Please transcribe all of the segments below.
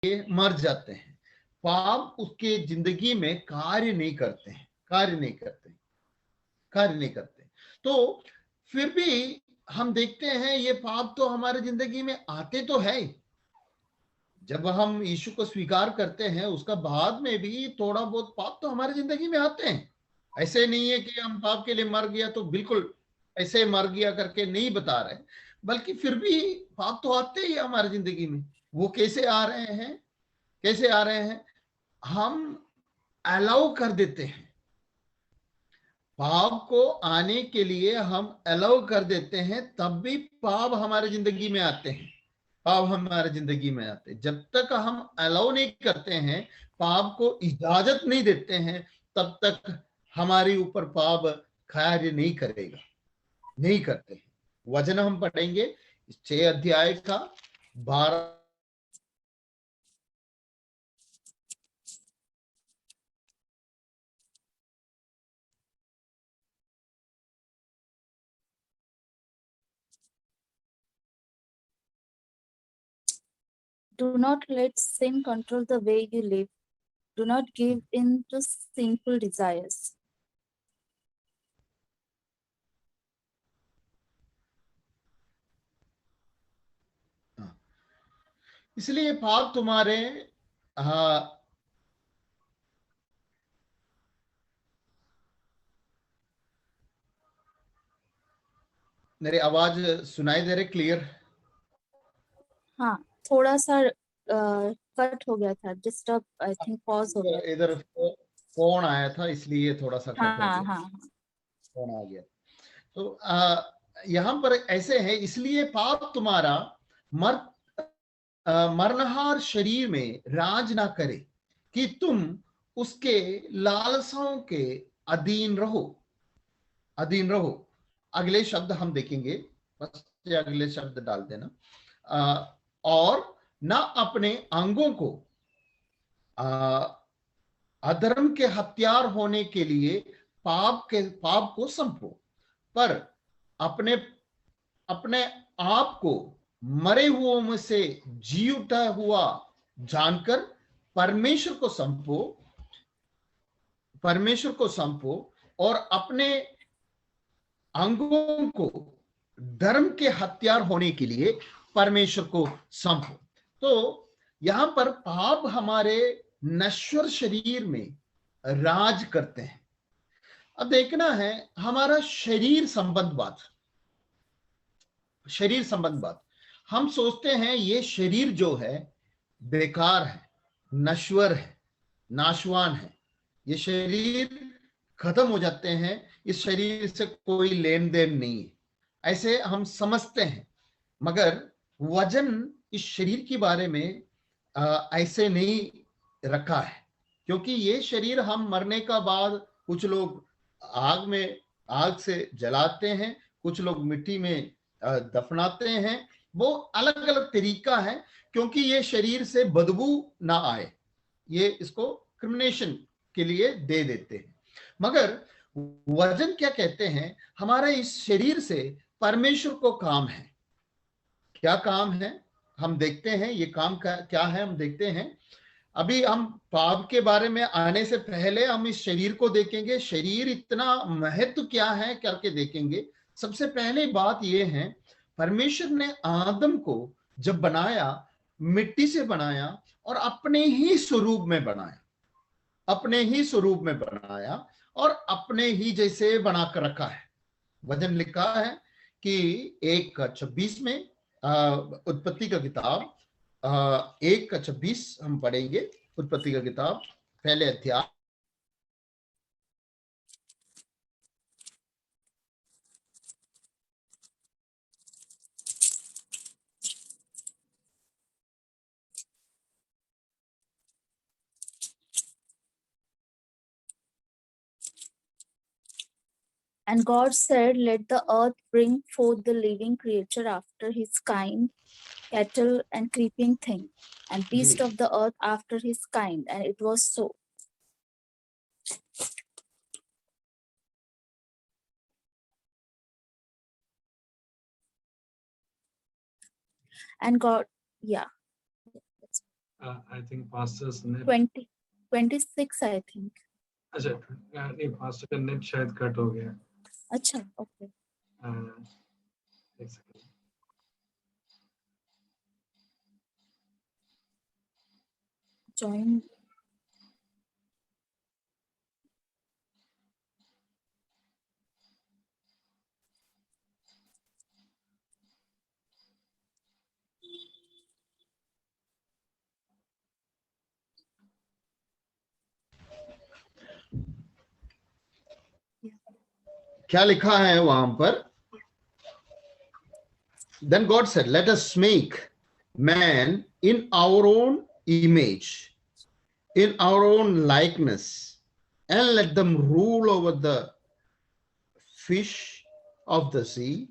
लिए मर जाते हैं। पाप उसके जिंदगी में कार्य नहीं करते हैं, कार्य नहीं करते। तो फिर भी हम देखते हैं ये पाप तो हमारे जिंदगी में आते तो है। जब हम यीशु को स्वीकार करते हैं उसका बाद में भी थोड़ा बहुत पाप तो हमारे जिंदगी में आते हैं। ऐसे नहीं है कि हम पाप के लिए मर गया तो बिल्कुल ऐसे मर गया करके नहीं बता रहे, बल्कि फिर भी पाप तो आते ही हमारी जिंदगी में। वो कैसे आ रहे हैं, कैसे आ रहे हैं? हम अलाउ कर देते हैं पाप को आने के लिए, हम अलाउ कर देते हैं, तब भी पाप हमारे जिंदगी में आते हैं। पाप हमारे जिंदगी में आते हैं जब तक हम अलाउ नहीं करते हैं, पाप को इजाजत नहीं देते हैं, तब तक हमारे ऊपर पाप कार्य नहीं करेगा, नहीं करते हैं। वचन हम पढ़ेंगे 6 अध्याय का 12। Do not let sin control the way you live. Do not give in to sinful desires. इसलिए पाप तुम्हारे मेरी आवाज सुनाई दे रही क्लियर? हाँ, थोड़ा सा कट हो गया था, डिस्टर्ब आई थिंक पॉज हो गया। इधर फोन आया था इसलिए थोड़ा सा कट हो हाँ गया, हाँ फोन आ गया। तो यहाँ पर ऐसे है, इसलिए पाप तुम्हारा मर मरनहार शरीर में राज ना करे कि तुम उसके लालसाओं के अधीन रहो, अधीन रहो। अगले शब्द हम देखेंगे, बस ये अगले शब्द डाल देना। और ना अपने अंगों को अधर्म के हथियार होने के लिए पाप को संपो, पर अपने अपने आप को मरे हुओं में से जी उठा हुआ जानकर परमेश्वर को संपो, परमेश्वर को संपो, और अपने अंगों को धर्म के हथियार होने के लिए परमेश्वर को संपो। तो यहां पर पाप हमारे नश्वर शरीर में राज करते हैं। अब देखना है हमारा शरीर संबंध बात, शरीर संबंध बात। हम सोचते हैं ये शरीर जो है बेकार है, नश्वर है, नाशवान है, ये शरीर खत्म हो जाते हैं, इस शरीर से कोई लेन देन नहीं है, ऐसे हम समझते हैं। मगर वजन इस शरीर के बारे में ऐसे नहीं रखा है, क्योंकि ये शरीर हम मरने का बाद कुछ लोग आग में, आग से जलाते हैं, कुछ लोग मिट्टी में दफनाते हैं। वो अलग अलग तरीका है, क्योंकि ये शरीर से बदबू ना आए, ये इसको क्रिमिनेशन के लिए दे देते हैं। मगर वजन क्या कहते हैं, हमारा इस शरीर से परमेश्वर को काम है। क्या काम है हम देखते हैं, ये काम क्या है हम देखते हैं। अभी हम पाप के बारे में आने से पहले हम इस शरीर को देखेंगे, शरीर इतना महत्व क्या है करके देखेंगे। सबसे पहले बात यह है, परमेश्वर ने आदम को जब बनाया, मिट्टी से बनाया और अपने ही स्वरूप में बनाया, अपने ही स्वरूप में बनाया और अपने ही जैसे बनाकर रखा है। वचन लिखा है कि 1:26 में उत्पत्ति का किताब 1:26 हम पढ़ेंगे। उत्पत्ति का किताब पहले अध्याय। And God said, let the earth bring forth the living creature after his kind, cattle and creeping thing, and beast of the earth after his kind. And it was so. And God, yeah. I think pastors net 26 I think. अच्छा नहीं, pastor का net शायद cut हो गया। अच्छा, okay. एक second. Join. क्या लिखा है वहां पर? Then God said, let us make man in our own image, in our own likeness, and let them rule over the fish of the sea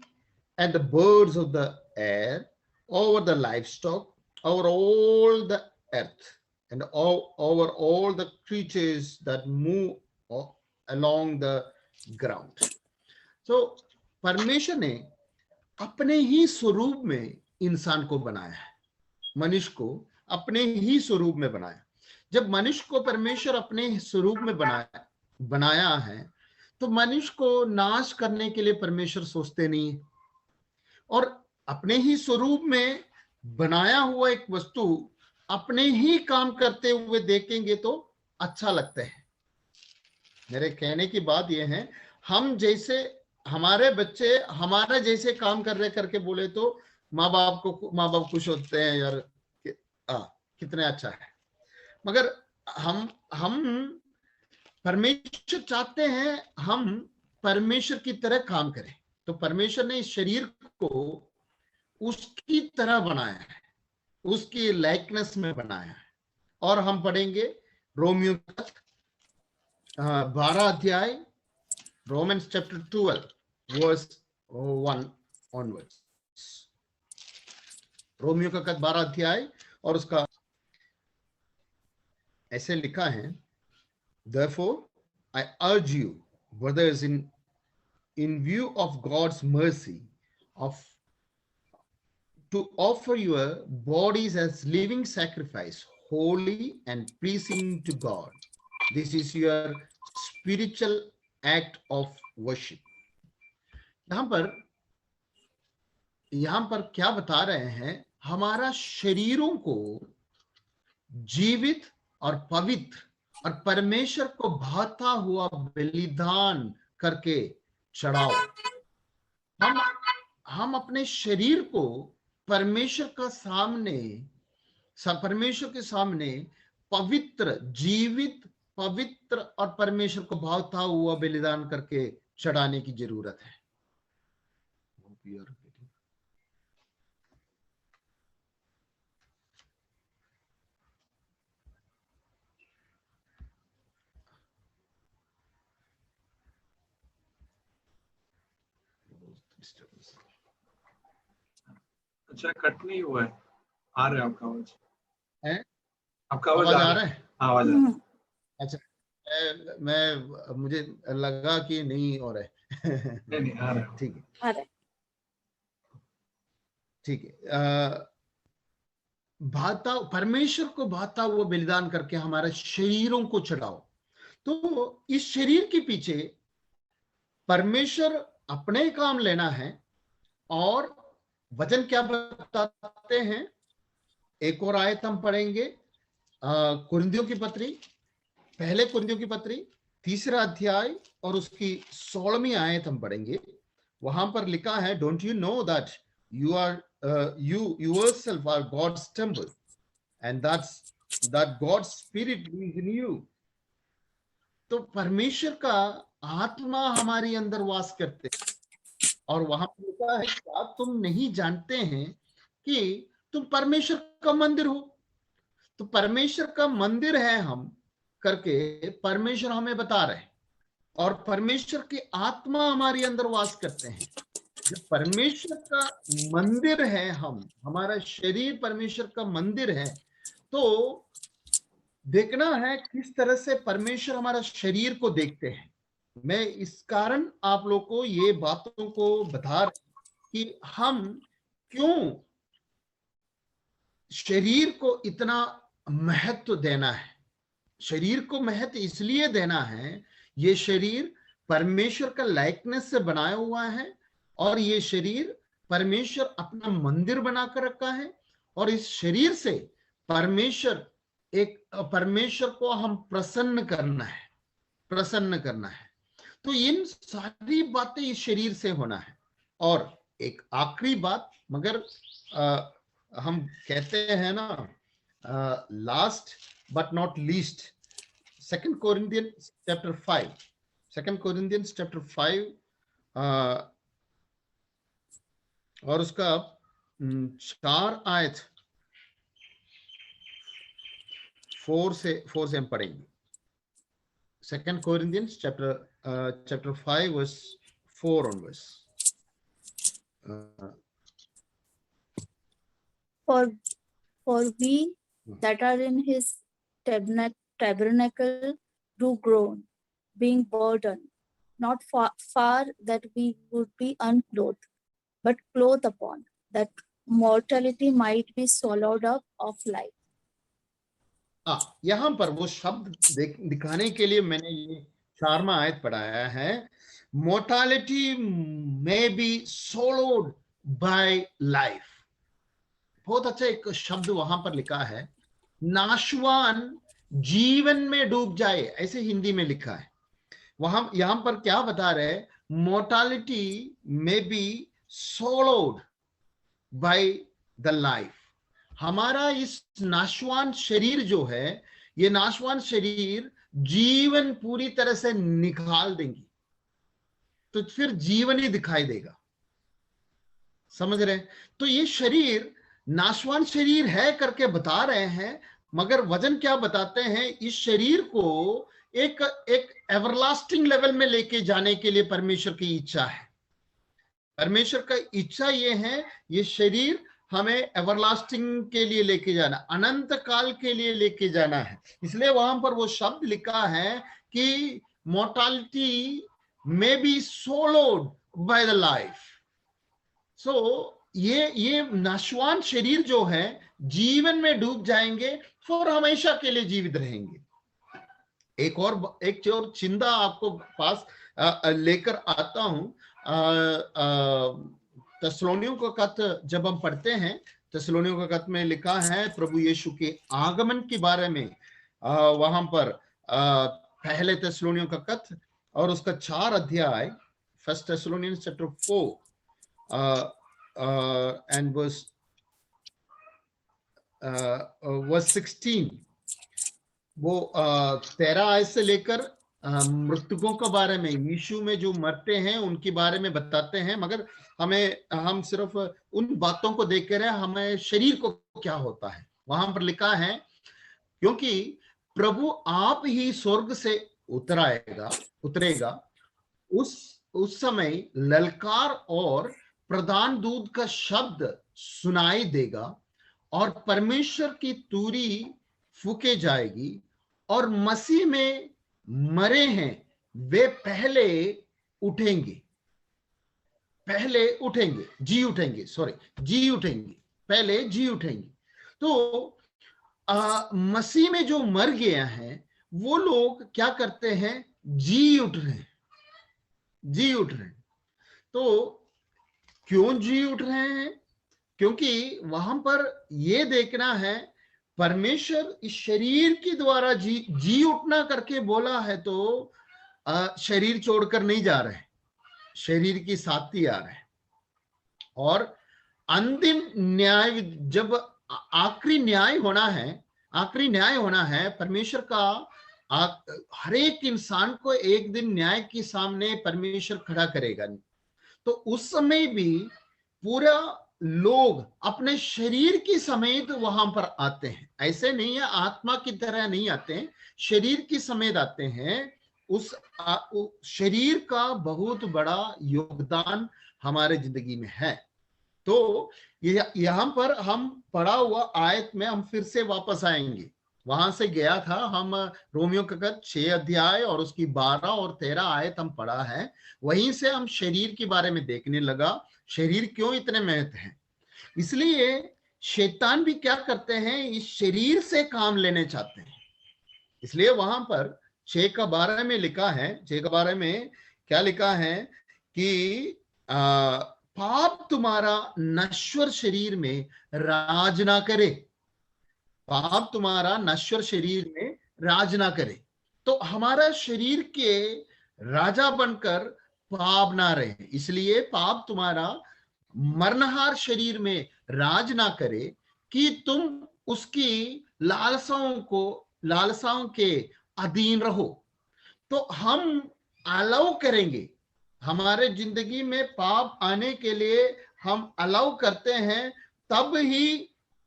and the birds of the air, over the livestock, over all the earth, and over all the creatures that move along the ground. So परमेश्वर ने अपने ही स्वरूप में इंसान को बनाया है, मनुष्य को अपने ही स्वरूप में बनाया। जब मनुष्य को परमेश्वर अपने स्वरूप में बनाया है, तो मनुष्य को नाश करने के लिए परमेश्वर सोचते नहीं है। और अपने ही स्वरूप में बनाया हुआ एक वस्तु अपने ही काम करते हुए देखेंगे तो अच्छा लगता है। मेरे कहने की बात यह है, हम जैसे हमारे बच्चे हमारा जैसे काम कर रहे करके बोले तो माँ बाप खुश होते हैं, यार कितने अच्छा है। मगर हम परमेश्वर चाहते हैं हम परमेश्वर की तरह काम करें। तो परमेश्वर ने इस शरीर को उसकी तरह बनाया है, उसकी लाइकनेस में बनाया है। और हम पढ़ेंगे रोमियो 12 अध्याय, रोमन्स चैप्टर 12 वर्स 1 ऑनवर्ड्स। रोमियो का 12 अध्याय और उसका ऐसे लिखा है, Therefore I urge you, brothers, in view of God's mercy, to offer your bodies as living sacrifice, holy and pleasing to God. This is your spiritual act of worship. यहां पर क्या बता रहे हैं? हमारा शरीरों को जीवित और पवित्र और परमेश्वर को भाता हुआ बलिदान करके चढ़ाओ। हम अपने शरीर को परमेश्वर के सामने पवित्र, जीवित, पवित्र और परमेश्वर को भाता हुआ बलिदान करके चढ़ाने की जरूरत है। अच्छा, कट नहीं हुआ है, आ रहा है आपका आवाज? आपका आवाज आ रहा है? आवाज आ रहा है। अच्छा, मुझे लगा कि नहीं हो रहा है। नहीं आ रहा है। ठीक है। परमेश्वर को भाता हुआ बलिदान करके हमारे शरीरों को चढ़ाओ। तो इस शरीर के पीछे परमेश्वर अपने काम लेना है। और वचन क्या बताते हैं? एक और आयत हम पढ़ेंगे, कुरिन्थियों की पत्री, पहले कुरिन्थियों की पत्री 3 अध्याय और उसकी 16वीं आयत हम पढ़ेंगे। वहां पर लिखा है, don't you know that you yourself are God's temple and that God's spirit is in you. तो परमेश्वर का आत्मा हमारे अंदर वास करते हैं। और वहां पर लिखा है, क्या तुम नहीं जानते हैं कि तुम परमेश्वर का मंदिर हो? तो परमेश्वर का मंदिर है हम करके परमेश्वर हमें बता रहे हैं। और परमेश्वर की आत्मा हमारे अंदर वास करते हैं। जब परमेश्वर का मंदिर है हमारा शरीर परमेश्वर का मंदिर है, तो देखना है किस तरह से परमेश्वर हमारा शरीर को देखते हैं। मैं इस कारण आप लोग को ये बातों को बता रहा कि हम क्यों शरीर को इतना महत्व देना है। शरीर को महत्व इसलिए देना है, ये शरीर परमेश्वर का लाइकनेस से बनाया हुआ है और ये शरीर परमेश्वर अपना मंदिर बनाकर रखा है और इस शरीर से परमेश्वर को हम प्रसन्न करना है। तो इन सारी बातें इस शरीर से होना है। और एक आखिरी बात, मगर हम कहते हैं ना, last but not least, 2 Corinthians chapter 5 और उसका 4 आयत 4 से हम पढ़ेंगे। 2 Corinthians chapter 5 verse 4 onwards. For we that are in his tabernacle do groan, being burdened, not far that we would be unclothed, but clothed upon, that mortality might be swallowed up of life. यहाँ पर वो शब्द दिखाने के लिए मैंने ये 4वां आयत पढ़ाया है। Mortality may be swallowed by life। बहुत अच्छा एक शब्द वहां पर लिखा है, नाशवान जीवन में डूब जाए, ऐसे हिंदी में लिखा है। वहां यहां पर क्या बता रहे, mortality may be swallowed by the life। हमारा इस नाशवान शरीर जो है, ये नाशवान शरीर जीवन पूरी तरह से निकाल देंगी, तो फिर जीवन ही दिखाई देगा। समझ रहे? तो ये शरीर नाशवान शरीर है करके बता रहे हैं, मगर वजन क्या बताते हैं, इस शरीर को एक एवरलास्टिंग लेवल में लेके जाने के लिए परमेश्वर की इच्छा है। परमेश्वर का इच्छा ये है, ये शरीर हमें एवरलास्टिंग के लिए लेके जाना, अनंत काल के लिए लेके जाना है। इसलिए वहां पर वो शब्द लिखा है कि mortality may be swallowed by the life। So ये नाशवान शरीर जो है जीवन में डूब जाएंगे, फिर हमेशा के लिए जीवित रहेंगे। एक और चिंता आपको पास लेकर आता हूं। थिस्सलुनीयों का खत जब हम पढ़ते हैं, थिस्सलुनीयों का खत में लिखा है प्रभु यीशु के आगमन के बारे में। वहां पर पहले थिस्सलुनीयों का खत और उसका 4 अध्याय, 1 Thessalonians chapter 4 and verse 16, वो 13 आयत से लेकर मृतकों के बारे में, यीशु में जो मरते हैं उनके बारे में बताते हैं। मगर हम सिर्फ उन बातों को देख कर हमें शरीर को क्या होता है। वहां पर लिखा है, क्योंकि प्रभु आप ही स्वर्ग से उतरेगा, उस समय ललकार और प्रधान दूत का शब्द सुनाई देगा और परमेश्वर की तुरही फूके जाएगी और मसीह में मरे हैं वे पहले उठेंगे, पहले जी उठेंगे। तो मसीह में जो मर गया है वो लोग क्या करते हैं, जी उठ रहे हैं। तो क्यों जी उठ रहे हैं? क्योंकि वहां पर ये देखना है, परमेश्वर इस शरीर के द्वारा जी उठना करके बोला है, तो शरीर छोड़कर नहीं जा रहे, शरीर की साथ ही आ रहे हैं। और अंतिम न्याय, जब आखिरी न्याय होना है परमेश्वर का, हर एक इंसान को एक दिन न्याय के सामने परमेश्वर खड़ा करेगा। तो उस समय भी पूरा लोग अपने शरीर की समेत वहां पर आते हैं। ऐसे नहीं है आत्मा की तरह नहीं आते हैं, शरीर की समेत आते हैं। उस शरीर का बहुत बड़ा योगदान हमारे जिंदगी में है। तो यहाँ पर हम पढ़ा हुआ आयत में हम फिर से वापस आएंगे। वहां से गया था हम रोमियो का खत 6 अध्याय और उसकी 12 और 13 आयत हम पढ़ा है। वहीं से हम शरीर के बारे में देखने लगा, शरीर क्यों इतने महत्व हैं। इसलिए शैतान भी क्या करते हैं, इस शरीर से काम लेने चाहते हैं। इसलिए वहां पर 6:12 में लिखा है, 6:12 में क्या लिखा है कि पाप तुम्हारा नश्वर शरीर में राज ना करे, पाप तुम्हारा नश्वर शरीर में राज ना करे। तो हमारा शरीर के राजा बनकर पाप ना रहे, इसलिए पाप तुम्हारा मरणहार शरीर में राज ना करे कि तुम उसकी लालसाओं के अधीन रहो। तो हम अलाउ करेंगे, हमारे जिंदगी में पाप आने के लिए हम अलाउ करते हैं, तब ही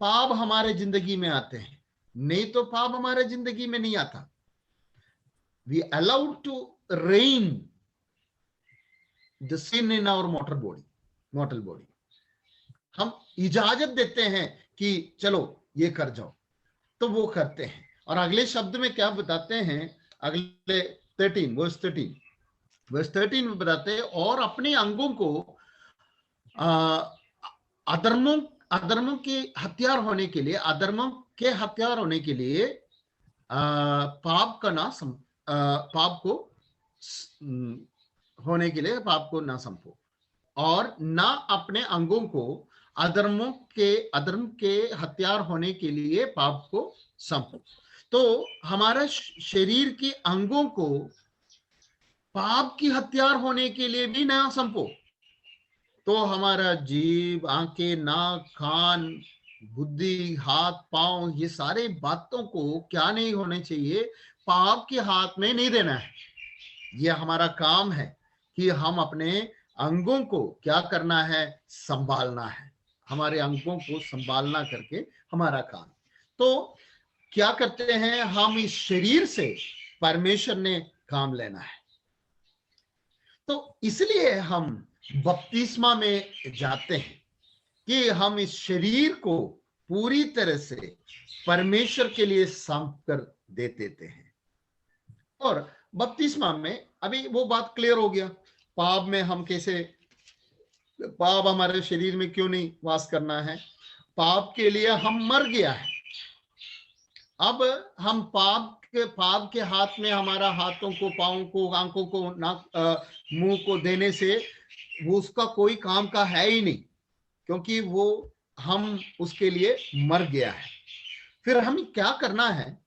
पाप हमारे जिंदगी में आते हैं, नहीं तो पाप हमारे जिंदगी में नहीं आता। We allowed to reign the sin in our mortal body. हम इजाजत देते हैं कि चलो ये कर जाओ, तो वो करते हैं। और अगले शब्द में क्या बताते हैं, अगले 13 वर्स 13 में बताते हैं, और अपने अंगों को अधर्मों के हथियार होने के लिए, अधर्मों के हथियार होने के लिए पाप को होने के लिए पाप को ना संपो, और ना अपने अंगों को अधर्म के हथियार होने के लिए पाप को संपो। तो हमारा शरीर के अंगों को पाप की हथियार होने के लिए भी ना संपो। तो हमारा जीभ, आंखें, नाक, कान, बुद्धि, हाथ, पांव, ये सारे बातों को क्या नहीं होने चाहिए, पाप के हाथ में नहीं देना है। ये हमारा काम है कि हम अपने अंगों को क्या करना है, संभालना है। हमारे अंगों को संभालना करके हमारा काम। तो क्या करते हैं, हम इस शरीर से परमेश्वर ने काम लेना है। तो इसलिए हम बपतिस्मा में जाते हैं कि हम इस शरीर को पूरी तरह से परमेश्वर के लिए सौंप कर दे देते हैं। और बपतिस्मा में अभी वो बात क्लियर हो गया, पाप में हम कैसे, पाप हमारे शरीर में क्यों नहीं वास करना है, पाप के लिए हम मर गया है। अब हम पाप के हाथ में, हमारा हाथों को, पाँव को, आंखों को, नाक, मुंह को देने से वो उसका कोई काम का है ही नहीं, क्योंकि वो हम उसके लिए मर गया है। फिर हमें क्या करना है,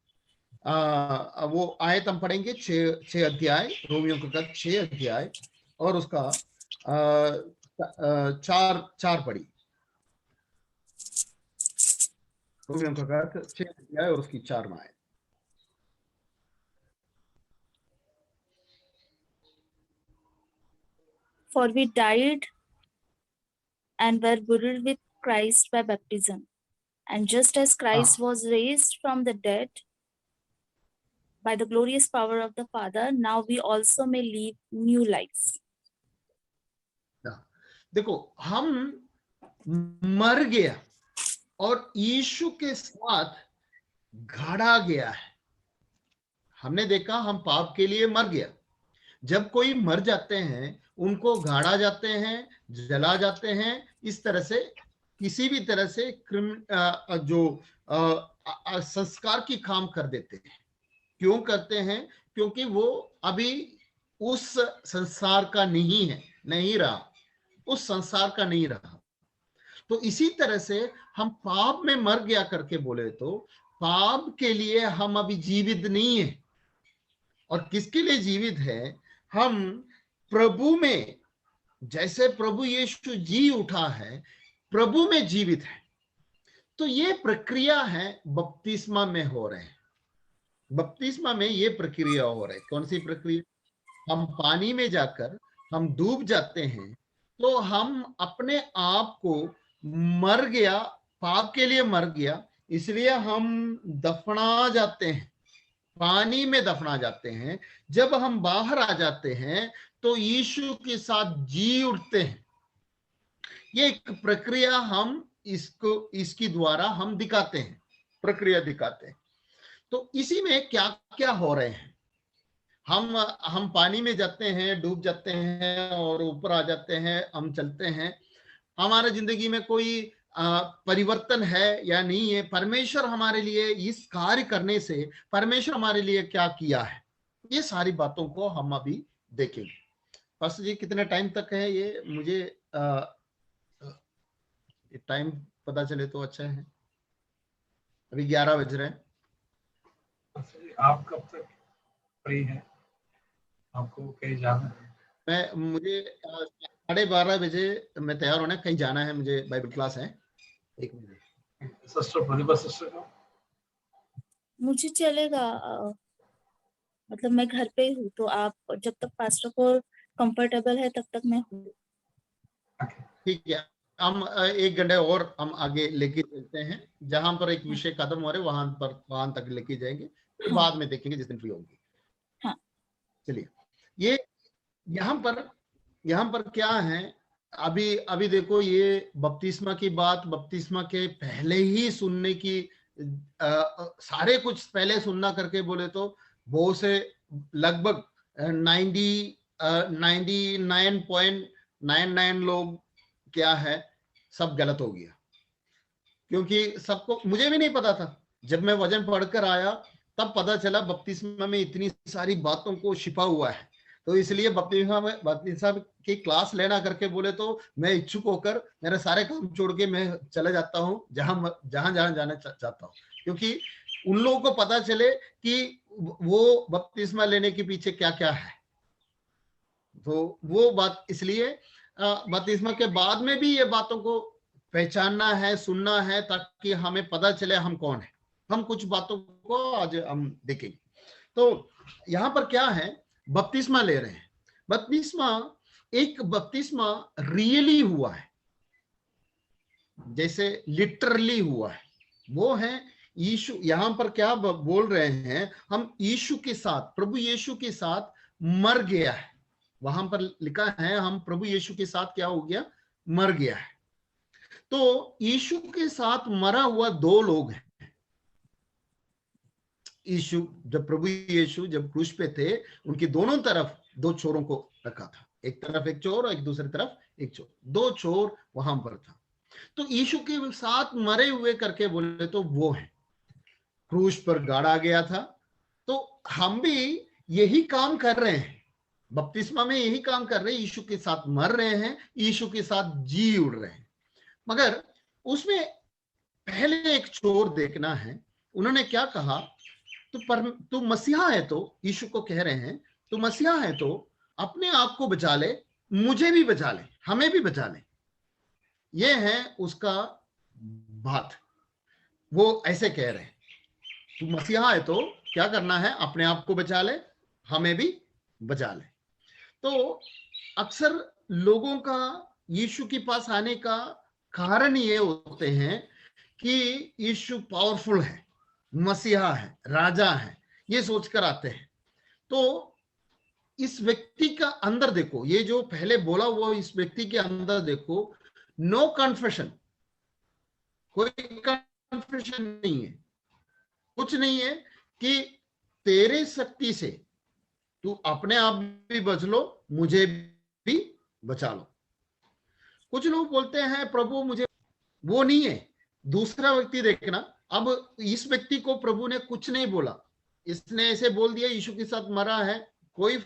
वो आयत हम पढ़ेंगे 6 अध्याय, रोमियों का 6 अध्याय और उसका 4 पढ़ी, रोमियों का 6 अध्याय और उसकी 4 आयत। For we died and were buried with Christ by baptism, and just as Christ was raised from the dead by the glorious power of the Father, now we also may live new lives. देखो, हम मर गया और यीशु के साथ गाड़ा गया है। हमने देखा हम पाप के लिए मर गया। जब कोई मर जाते हैं, उनको गाड़ा जाते हैं, जला जाते हैं, इस तरह से किसी भी तरह से संस्कार की काम कर देते हैं। क्यों करते हैं? क्योंकि वो अभी उस संसार का नहीं रहा, उस संसार का नहीं रहा। तो इसी तरह से हम पाप में मर गया करके बोले तो पाप के लिए हम अभी जीवित नहीं है। और किसके लिए जीवित है? हम प्रभु में, जैसे प्रभु यीशु जी उठा है, प्रभु में जीवित है। तो ये प्रक्रिया है बपतिस्मा में हो रहे हैं। बपतिस्मा में ये प्रक्रिया हो रही है। कौन सी प्रक्रिया? हम पानी में जाकर हम डूब जाते हैं, तो हम अपने आप को मर गया, पाप के लिए मर गया, इसलिए हम दफना जाते हैं, पानी में दफना जाते हैं। जब हम बाहर आ जाते हैं तो यीशु के साथ जी उठते हैं। ये एक प्रक्रिया हम इसकी द्वारा हम दिखाते हैं, प्रक्रिया दिखाते हैं। तो इसी में क्या क्या हो रहे हैं, हम पानी में जाते हैं, डूब जाते हैं और ऊपर आ जाते हैं, हम चलते हैं। हमारे जिंदगी में कोई परिवर्तन है या नहीं है, परमेश्वर हमारे लिए इस कार्य करने से परमेश्वर हमारे लिए क्या किया है, ये सारी बातों को हम अभी देखेंगे। पास्टर जी कितने टाइम तक है ये, मुझे टाइम पता चले तो अच्छा है। अभी 11 बज रहे हैं। आप कब तक फ्री हैं? आपको कहीं जाना है? मुझे 12:30 बजे मैं तैयार होना है, कहीं जाना है मुझे, बाइबल क्लास है। एक मिनट। सिस्टर प्रतिभा सिस्टर को मुझे चलेगा, मतलब मैं घर पे हूँ, तो आप जब तक पास्टर को कंफर्टेबल है तब तक मैं हूँ। ठीक है, हम 1 घंटे और हम आगे लेके चलते हैं, जहां पर एक विषय खत्म हो रहे वहां तक लेके जाएंगे, फिर हाँ। बाद में देखेंगे जिस दिन फ्री होंगे। हाँ। चलिए, ये यहाँ पर क्या है, अभी देखो, ये बपतिस्मा की बात, बपतिस्मा के पहले ही सुनने की, सारे कुछ पहले सुनना करके बोले तो वो से लगभग 99.99 लोग क्या है, सब गलत हो गया। क्योंकि सबको, मुझे भी नहीं पता था, जब मैं वचन पढ़कर आया तब पता चला बपतिस्मा में इतनी सारी बातों को छिपा हुआ है। तो इसलिए बपतिस्मा की क्लास लेना करके बोले तो मैं इच्छुक होकर मेरे सारे काम छोड़ के मैं चले जाता हूँ जहां जहां जाना चाहता हूँ, क्योंकि उन लोगों को पता चले कि वो बपतिस्मा लेने के पीछे क्या क्या है। तो वो बात, इसलिए बपतिस्मा के बाद में भी ये बातों को पहचानना है, सुनना है, ताकि हमें पता चले हम कौन है। हम कुछ बातों को आज हम देखेंगे। तो यहाँ पर क्या है, बपतिस्मा ले रहे हैं। बपतिस्मा रियली हुआ है, जैसे लिटरली हुआ है, वो है यीशु। यहाँ पर क्या बोल रहे हैं, हम यीशु के साथ, प्रभु यीशु के साथ मर गया है। वहां पर लिखा है हम प्रभु यीशु के साथ क्या हो गया, मर गया है। तो यीशु के साथ मरा हुआ 2 लोग हैं। प्रभु यीशु जब क्रूस पे थे, उनकी दोनों तरफ 2 चोरों को रखा था, एक तरफ एक चोर और एक दूसरी तरफ एक चोर, 2 चोर वहां पर था। तो यीशु के साथ मरे हुए करके बोले तो वो है, क्रूस पर गाड़ा गया था। तो हम भी यही काम कर रहे हैं, बपतिस्मा में यही काम कर रहे हैं, यीशु के साथ मर रहे हैं, यीशु के साथ जी उड़ रहे हैं। मगर उसमें पहले एक चोर देखना है, उन्होंने क्या कहा, तू मसीहा है, तो यीशु को कह रहे हैं तू मसीहा है तो अपने आप को बचा ले, मुझे भी बचा ले, हमें भी बचा ले। ये है उसका बात। वो ऐसे कह रहे हैं, तू मसीहा है तो क्या करना है, अपने आप को बचा ले, हमें भी बचा ले। तो अक्सर लोगों का यीशु के पास आने का कारण ये होते हैं कि यीशु पावरफुल है, मसीहा है, राजा है, ये सोचकर आते हैं। तो इस व्यक्ति का अंदर देखो, ये जो पहले बोला वो इस व्यक्ति के अंदर देखो, नो कन्फेशन, कोई कन्फेशन नहीं है, कुछ नहीं है कि तेरे शक्ति से तू अपने आप भी बच लो, मुझे भी बचा लो। कुछ लोग बोलते हैं प्रभु मुझे, वो नहीं है। दूसरा व्यक्ति देखना, अब इस व्यक्ति को प्रभु ने कुछ नहीं बोला, इसने ऐसे बोल दिया यीशु के साथ मरा है, कोई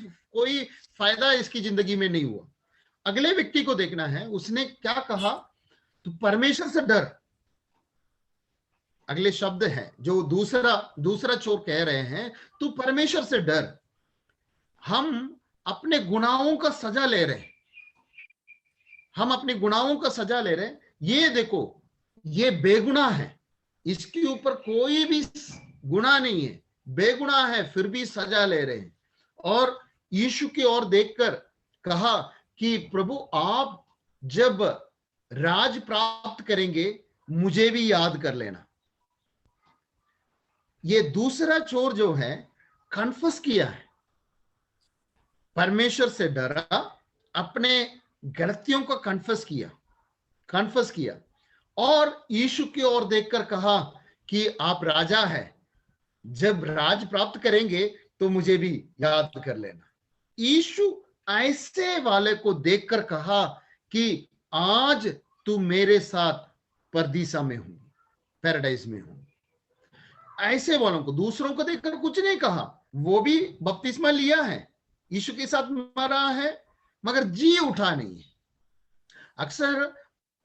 फायदा इसकी जिंदगी में नहीं हुआ। अगले व्यक्ति को देखना है, उसने क्या कहा, तू परमेश्वर से डर। अगले शब्द है जो दूसरा चोर कह रहे हैं, तू परमेश्वर से डर। हम अपने गुनाहों का सजा ले रहे हैं, हम अपने गुनाहों का सजा ले रहे हैं। ये देखो, ये बेगुनाह है, इसके ऊपर कोई भी गुनाह नहीं है, बेगुनाह है, फिर भी सजा ले रहे हैं। और यीशु की ओर देखकर कहा कि प्रभु आप जब राज प्राप्त करेंगे मुझे भी याद कर लेना। ये दूसरा चोर जो है कन्फेस किया है, परमेश्वर से डरा, अपने गलतियों को कन्फेस किया और यीशु की ओर देखकर कहा कि आप राजा है, जब राज प्राप्त करेंगे तो मुझे भी याद कर लेना। यीशु ऐसे वाले को देखकर कहा कि आज तू मेरे साथ परदीसा में होंगी, पैराडाइज में होंगी। ऐसे वालों को, दूसरों को देखकर कुछ नहीं कहा, वो भी बपतिस्मा लिया है, यीशु के साथ मरा है, मगर जी उठा नहीं है। अक्सर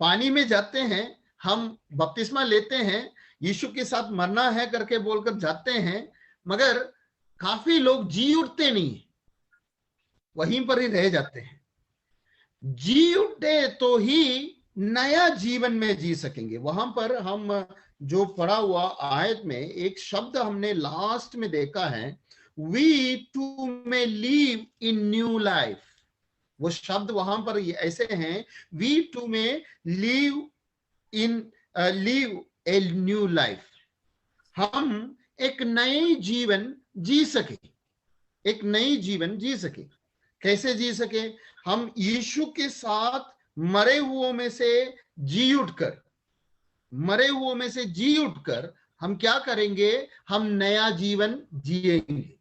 पानी में जाते हैं, हम बपतिस्मा लेते हैं, यीशु के साथ मरना है करके बोलकर जाते हैं, मगर काफी लोग जी उठते नहीं, वहीं पर ही रह जाते हैं। जी उठे तो ही नया जीवन में जी सकेंगे। वहां पर हम जो पढ़ा हुआ आयत में एक शब्द हमने लास्ट में देखा है, we too may live in new life. वो शब्द वहां पर ऐसे हैं, we too may live a new life. हम एक नई जीवन जी सके, एक नई जीवन जी सके। कैसे जी सके? हम यीशु के साथ मरे हुओं में से जी उठकर, मरे हुओं में से जी उठकर हम क्या करेंगे? हम नया जीवन जिएंगे।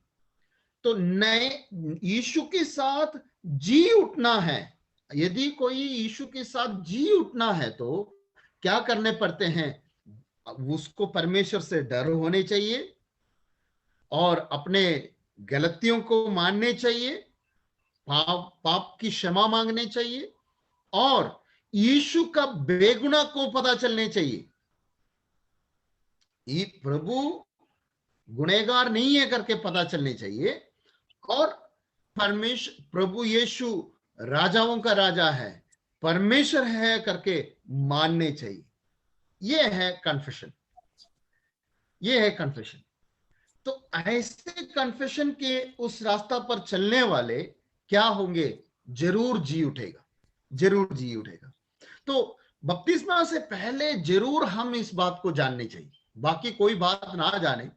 तो नए यीशु के साथ जी उठना है। यदि कोई यीशु के साथ जी उठना है तो क्या करने पड़ते हैं? उसको परमेश्वर से डर होने चाहिए और अपने गलतियों को मानने चाहिए, पाप की क्षमा मांगने चाहिए और यीशु का बेगुनाह को पता चलने चाहिए। ये प्रभु गुनहगार नहीं है करके पता चलने चाहिए और परमेश्वर, प्रभु यीशु राजाओं का राजा है, परमेश्वर है करके मानने चाहिए। ये है कन्फेशन, ये है कन्फेशन। तो ऐसे कन्फेशन के उस रास्ता पर चलने वाले क्या होंगे? जरूर जी उठेगा, जरूर जी उठेगा। तो बपतिस्मा से पहले जरूर हम इस बात को जानने चाहिए, बाकी कोई बात ना जाने,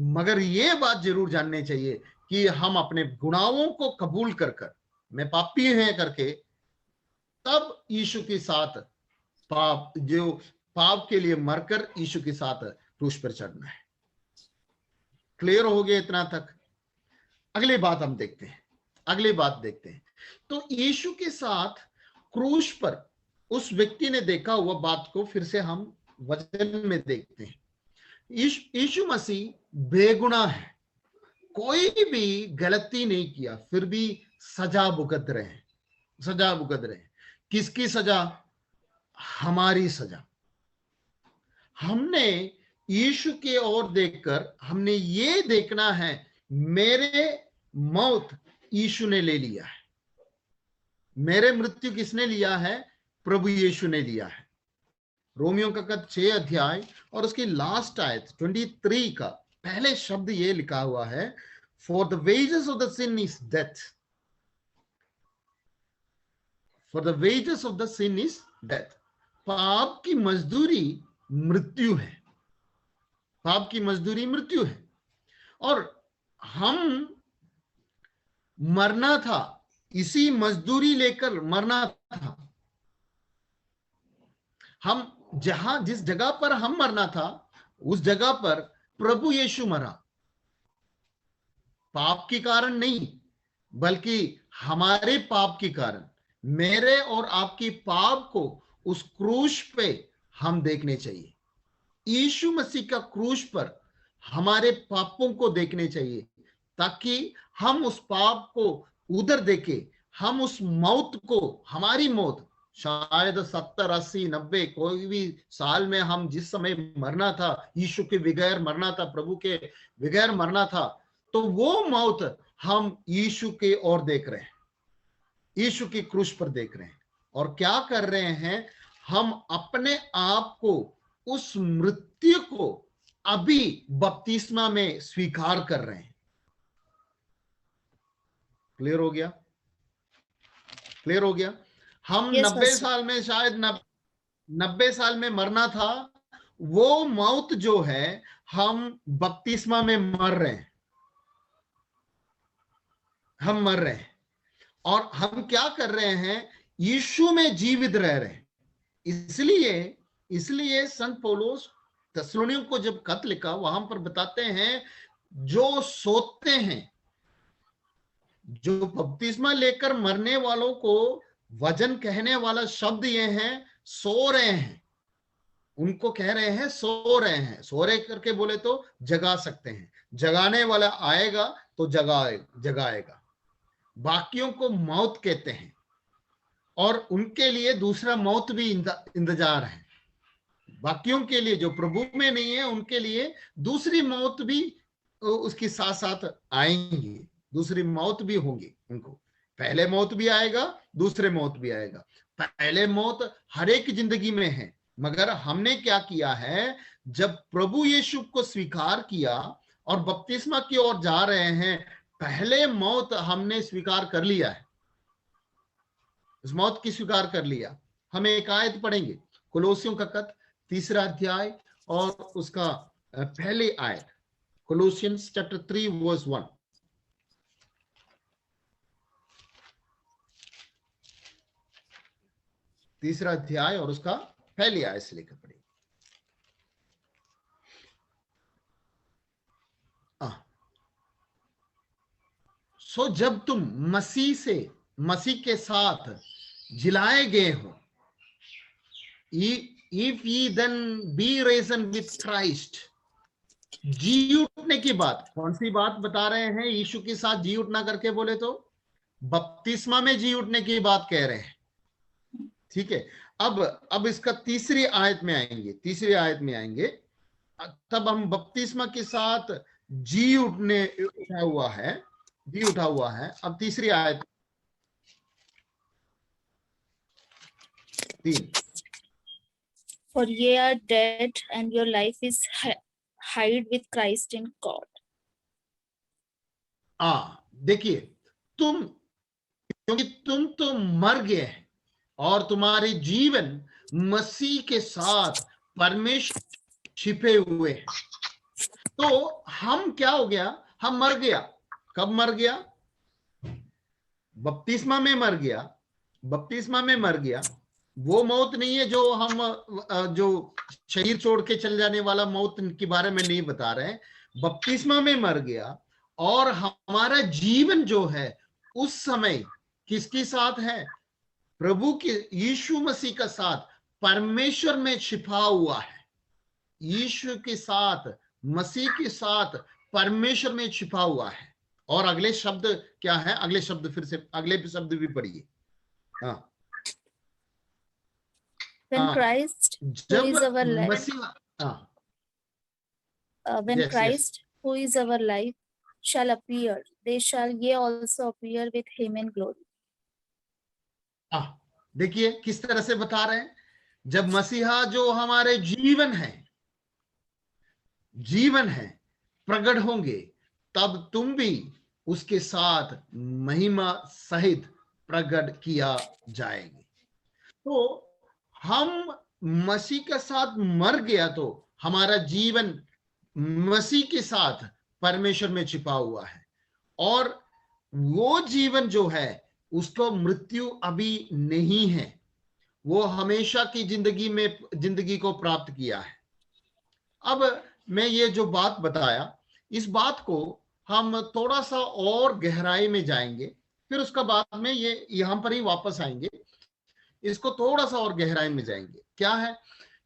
मगर ये बात जरूर जानने चाहिए कि हम अपने गुनाहों को कबूल कर मैं पापी हैं करके तब यीशु के साथ पाप के लिए मरकर यीशु के साथ क्रूस पर चढ़ना है। क्लियर हो गया इतना तक? अगली बात हम देखते हैं, अगली बात देखते हैं। तो यीशु के साथ क्रूस पर उस व्यक्ति ने देखा हुआ बात को फिर से हम वचन में देखते हैं। यीशु मसीह बेगुनाह है, कोई भी गलती नहीं किया, फिर भी सजा भुगत रहे हैं, सजा भुगत रहे हैं। किसकी सजा? हमारी सजा। हमने यीशु के ओर देखकर हमने ये देखना है, मेरे मौत यीशु ने ले लिया है, मेरे मृत्यु किसने लिया है? प्रभु यीशु ने लिया है। रोमियो का 6 अध्याय और उसकी लास्ट आयत 23 का पहले शब्द ये लिखा हुआ है, for the wages of the sin is death, for the wages of the sin is death. पाप की मजदूरी मृत्यु है, पाप की मजदूरी मृत्यु है। और हम मरना था, इसी मजदूरी लेकर मरना था। हम जिस जगह पर हम मरना था उस जगह पर प्रभु यीशु मरा, पाप के कारण नहीं बल्कि हमारे पाप के कारण। मेरे और आपकी पाप को उस क्रूस पे हम देखने चाहिए। यीशु मसीह का क्रूस पर हमारे पापों को देखने चाहिए ताकि हम उस पाप को उधर देखे, हम उस मौत को, हमारी मौत शायद 70, 80, 90 कोई भी साल में हम जिस समय मरना था, यीशु के बगैर मरना था, प्रभु के बगैर मरना था, तो वो मौत हम यीशु के ओर देख रहे हैं, यीशु की क्रूस पर देख रहे हैं। और क्या कर रहे हैं? हम अपने आप को, उस मृत्यु को अभी बपतिस्मा में स्वीकार कर रहे हैं। क्लियर हो गया? क्लियर हो गया? हम 90 साल में, शायद 90 साल में मरना था, वो मौत जो है हम बपतिस्मा में मर रहे हैं, हम मर रहे हैं। और हम क्या कर रहे हैं? यीशु में जीवित रह रहे हैं। इसलिए संत पौलुस थिस्सलुनीकियों को जब खत लिखा, वहां पर बताते हैं जो सोते हैं, जो बपतिस्मा लेकर मरने वालों को वजन कहने वाला शब्द ये है, सो रहे हैं, उनको कह रहे हैं सो रहे हैं, सो रहे करके बोले तो जगा सकते हैं, जगाने वाला आएगा तो जगाएगा। बाकियों को मौत कहते हैं और उनके लिए दूसरा मौत भी इंतजार है। बाकियों के लिए जो प्रभु में नहीं है उनके लिए दूसरी मौत भी उसके साथ साथ आएंगी, दूसरी मौत भी होंगी उनको। पहले मौत भी आएगा, दूसरे मौत भी आएगा। पहले मौत हर एक जिंदगी में है, मगर हमने क्या किया है, जब प्रभु यीशु को स्वीकार किया और बपतिस्मा की ओर जा रहे हैं, पहले मौत हमने स्वीकार कर लिया है, उस मौत की स्वीकार कर लिया। हम एक आयत पढ़ेंगे, कोलोसियों का खत 3 अध्याय और उसका पहली आयत, कोलोसियंस चैप्टर 3 वर्स 1। तीसरा अध्याय और उसका पहली आयत से लेकर पढ़ेंगे। सो जब तुम मसीह के साथ जिलाए गए हो, if ye then be risen with Christ, जी उठने की बात, कौन सी बात बता रहे हैं? यीशु के साथ जी उठना करके बोले तो बपतिस्मा में जी उठने की बात कह रहे हैं, ठीक है। अब इसका तीसरी आयत में आएंगे, तब हम बपतिस्मा के साथ जी उठा हुआ है। अब तीसरी आयत 3, For ye are dead, and your life is hid with Christ in God. देखिए, क्योंकि तुम तो मर गए हैं और तुम्हारे जीवन मसीह के साथ परमेश्वर छिपे हुए हैं। तो हम क्या हो गया? हम मर गया। कब मर गया? बपतिस्मा में मर गया। वो मौत नहीं है जो हम जो शरीर छोड़ के चल जाने वाला मौत के बारे में नहीं बता रहे हैं। बपतिस्मा में मर गया और हमारा जीवन जो है उस समय किसके साथ है? प्रभु के यीशु मसीह का साथ परमेश्वर में छिपा हुआ है। यीशु के साथ, मसीह के साथ परमेश्वर में छिपा हुआ है। और अगले शब्द क्या है? अगले शब्द भी पढ़िए। हाँ, When Christ, who is our life, when Christ, who is our life, shall appear, they shall ye also appear with him in glory. देखिए किस तरह से बता रहे हैं, जब मसीहा जो हमारे जीवन है प्रकट होंगे, तब तुम भी उसके साथ महिमा सहित प्रकट किया जाएंगे। तो हम मसीह के साथ मर गया तो हमारा जीवन मसीह के साथ परमेश्वर में छिपा हुआ है, और वो जीवन जो है उसको मृत्यु अभी नहीं है, वो हमेशा की जिंदगी को प्राप्त किया है। अब मैं ये जो बात बताया, इस बात को हम थोड़ा सा और गहराई में जाएंगे, फिर उसका बाद में ये यहां पर ही वापस आएंगे, इसको थोड़ा सा और गहराई में जाएंगे। क्या है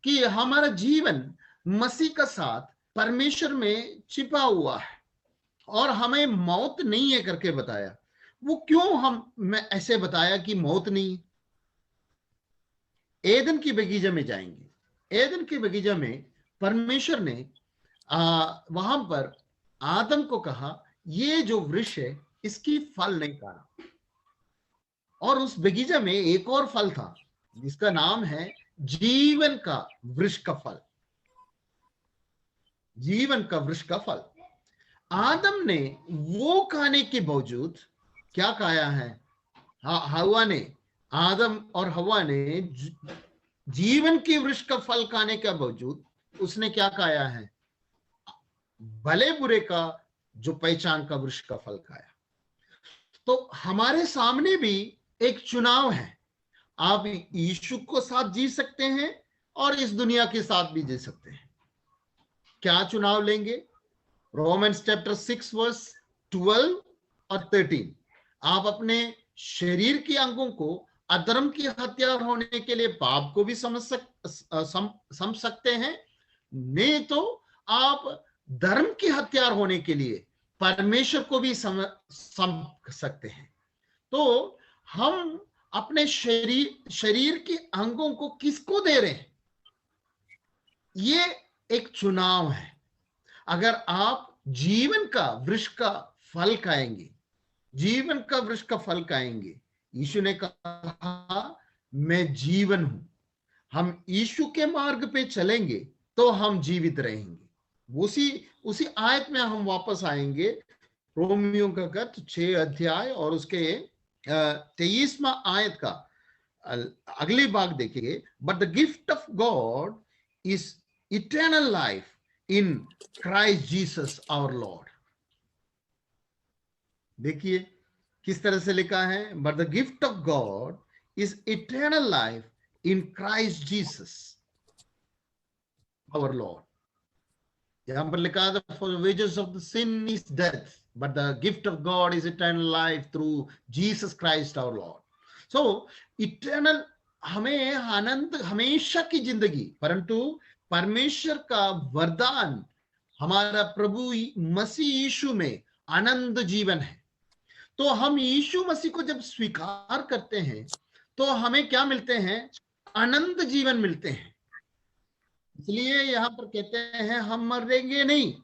कि हमारा जीवन मसीह का साथ परमेश्वर में छिपा हुआ है और हमें मौत नहीं है करके बताया। वो क्यों मैं ऐसे बताया कि मौत नहीं? एदन की बगीचा में जाएंगे। एदन की बगीचा में परमेश्वर ने वहां पर आदम को कहा, ये जो वृक्ष है इसकी फल नहीं खाना। और उस बगीचा में एक और फल था जिसका नाम है जीवन का वृक्ष का फल। जीवन का वृक्ष का फल आदम ने वो खाने के बावजूद क्या खाया है? हवा ने, आदम और हवा ने जीवन के वृक्ष का फल खाने के बावजूद उसने क्या खाया है? भले बुरे का जो पहचान का वृक्ष का फल खाया। तो हमारे सामने भी एक चुनाव है। आप यीशु को साथ जी सकते हैं और इस दुनिया के साथ भी जी सकते हैं। क्या चुनाव लेंगे? रोमन्स चैप्टर 6 वर्स 12 और 13। आप अपने शरीर के अंगों को अधर्म की हथियार होने के लिए पाप को भी समझ सकते हैं, नहीं तो आप धर्म की हथियार होने के लिए परमेश्वर को भी समझ सकते हैं। तो हम अपने शरीर के अंगों को किसको दे रहे हैं, ये एक चुनाव है। अगर आप जीवन का वृक्ष का फल खाएंगे, जीवन का वृक्ष का फल खाएंगे, यीशु ने कहा मैं जीवन हूं, हम यीशु के मार्ग पे चलेंगे तो हम जीवित रहेंगे। उसी आयत में हम वापस आएंगे, रोमियो का खत 6 अध्याय और उसके 23वां आयत का अगली भाग देखेंगे। But the gift of God is eternal life in Christ Jesus our Lord. देखिए किस तरह से लिखा है, but the gift of God is eternal life in Christ Jesus our Lord. यहां पर लिखा है for the wages of the sin is death, but the gift of God is eternal life through Jesus Christ our Lord. So eternal, हमें आनंद, हमेशा की जिंदगी, परंतु परमेश्वर का वरदान हमारा प्रभु मसीह यीशु में आनंद जीवन है। तो हम यीशु मसीह को जब स्वीकार करते हैं तो हमें क्या मिलते हैं, आनंद जीवन मिलते हैं। इसलिए यहां पर कहते हैं हम मरेंगे नहीं,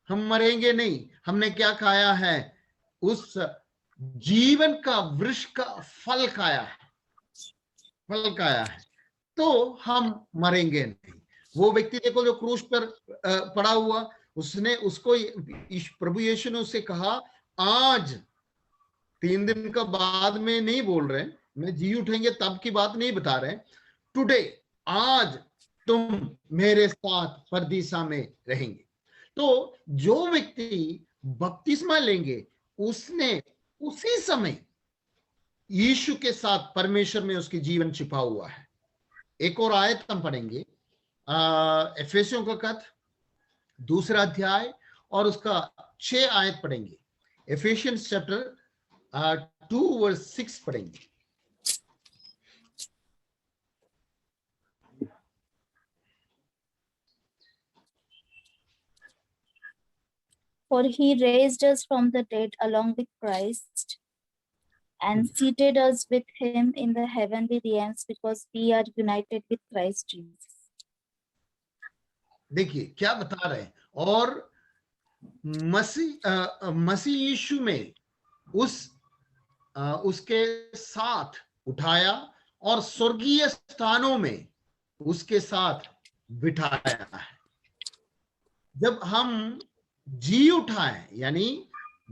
हम मरेंगे नहीं। हमने क्या खाया है, उस जीवन का वृक्ष का फल खाया है, फल खाया है, तो हम मरेंगे नहीं। वो व्यक्ति देखो जो क्रूस पर पड़ा हुआ, उसने उसको प्रभु यीशु ने उससे कहा आज 3 दिन का बाद में नहीं बोल रहे, मैं जी उठेंगे तब की बात नहीं बता रहे, टुडे, आज तुम मेरे साथ परदीसा में रहेंगे। तो जो व्यक्ति बपतिस्मा लेंगे उसने उसी समय यीशु के साथ परमेश्वर में उसकी जीवन छिपा हुआ है। एक और आयत हम पढ़ेंगे, एफेसियों का खत 2 अध्याय और उसका 6 आयत पढ़ेंगे। एफेसियंस चैप्टर 2 वर्स 6 पढ़ेंगे। For he raised us from the dead along with Christ and seated us with him in the heavenly realms because we are united with Christ Jesus. देखिए क्या बता रहे हैं, और मसीह यीशु में उसके साथ उठाया और स्वर्गीय स्थानों में उसके साथ बिठाया है। जब हम जी उठाए, यानी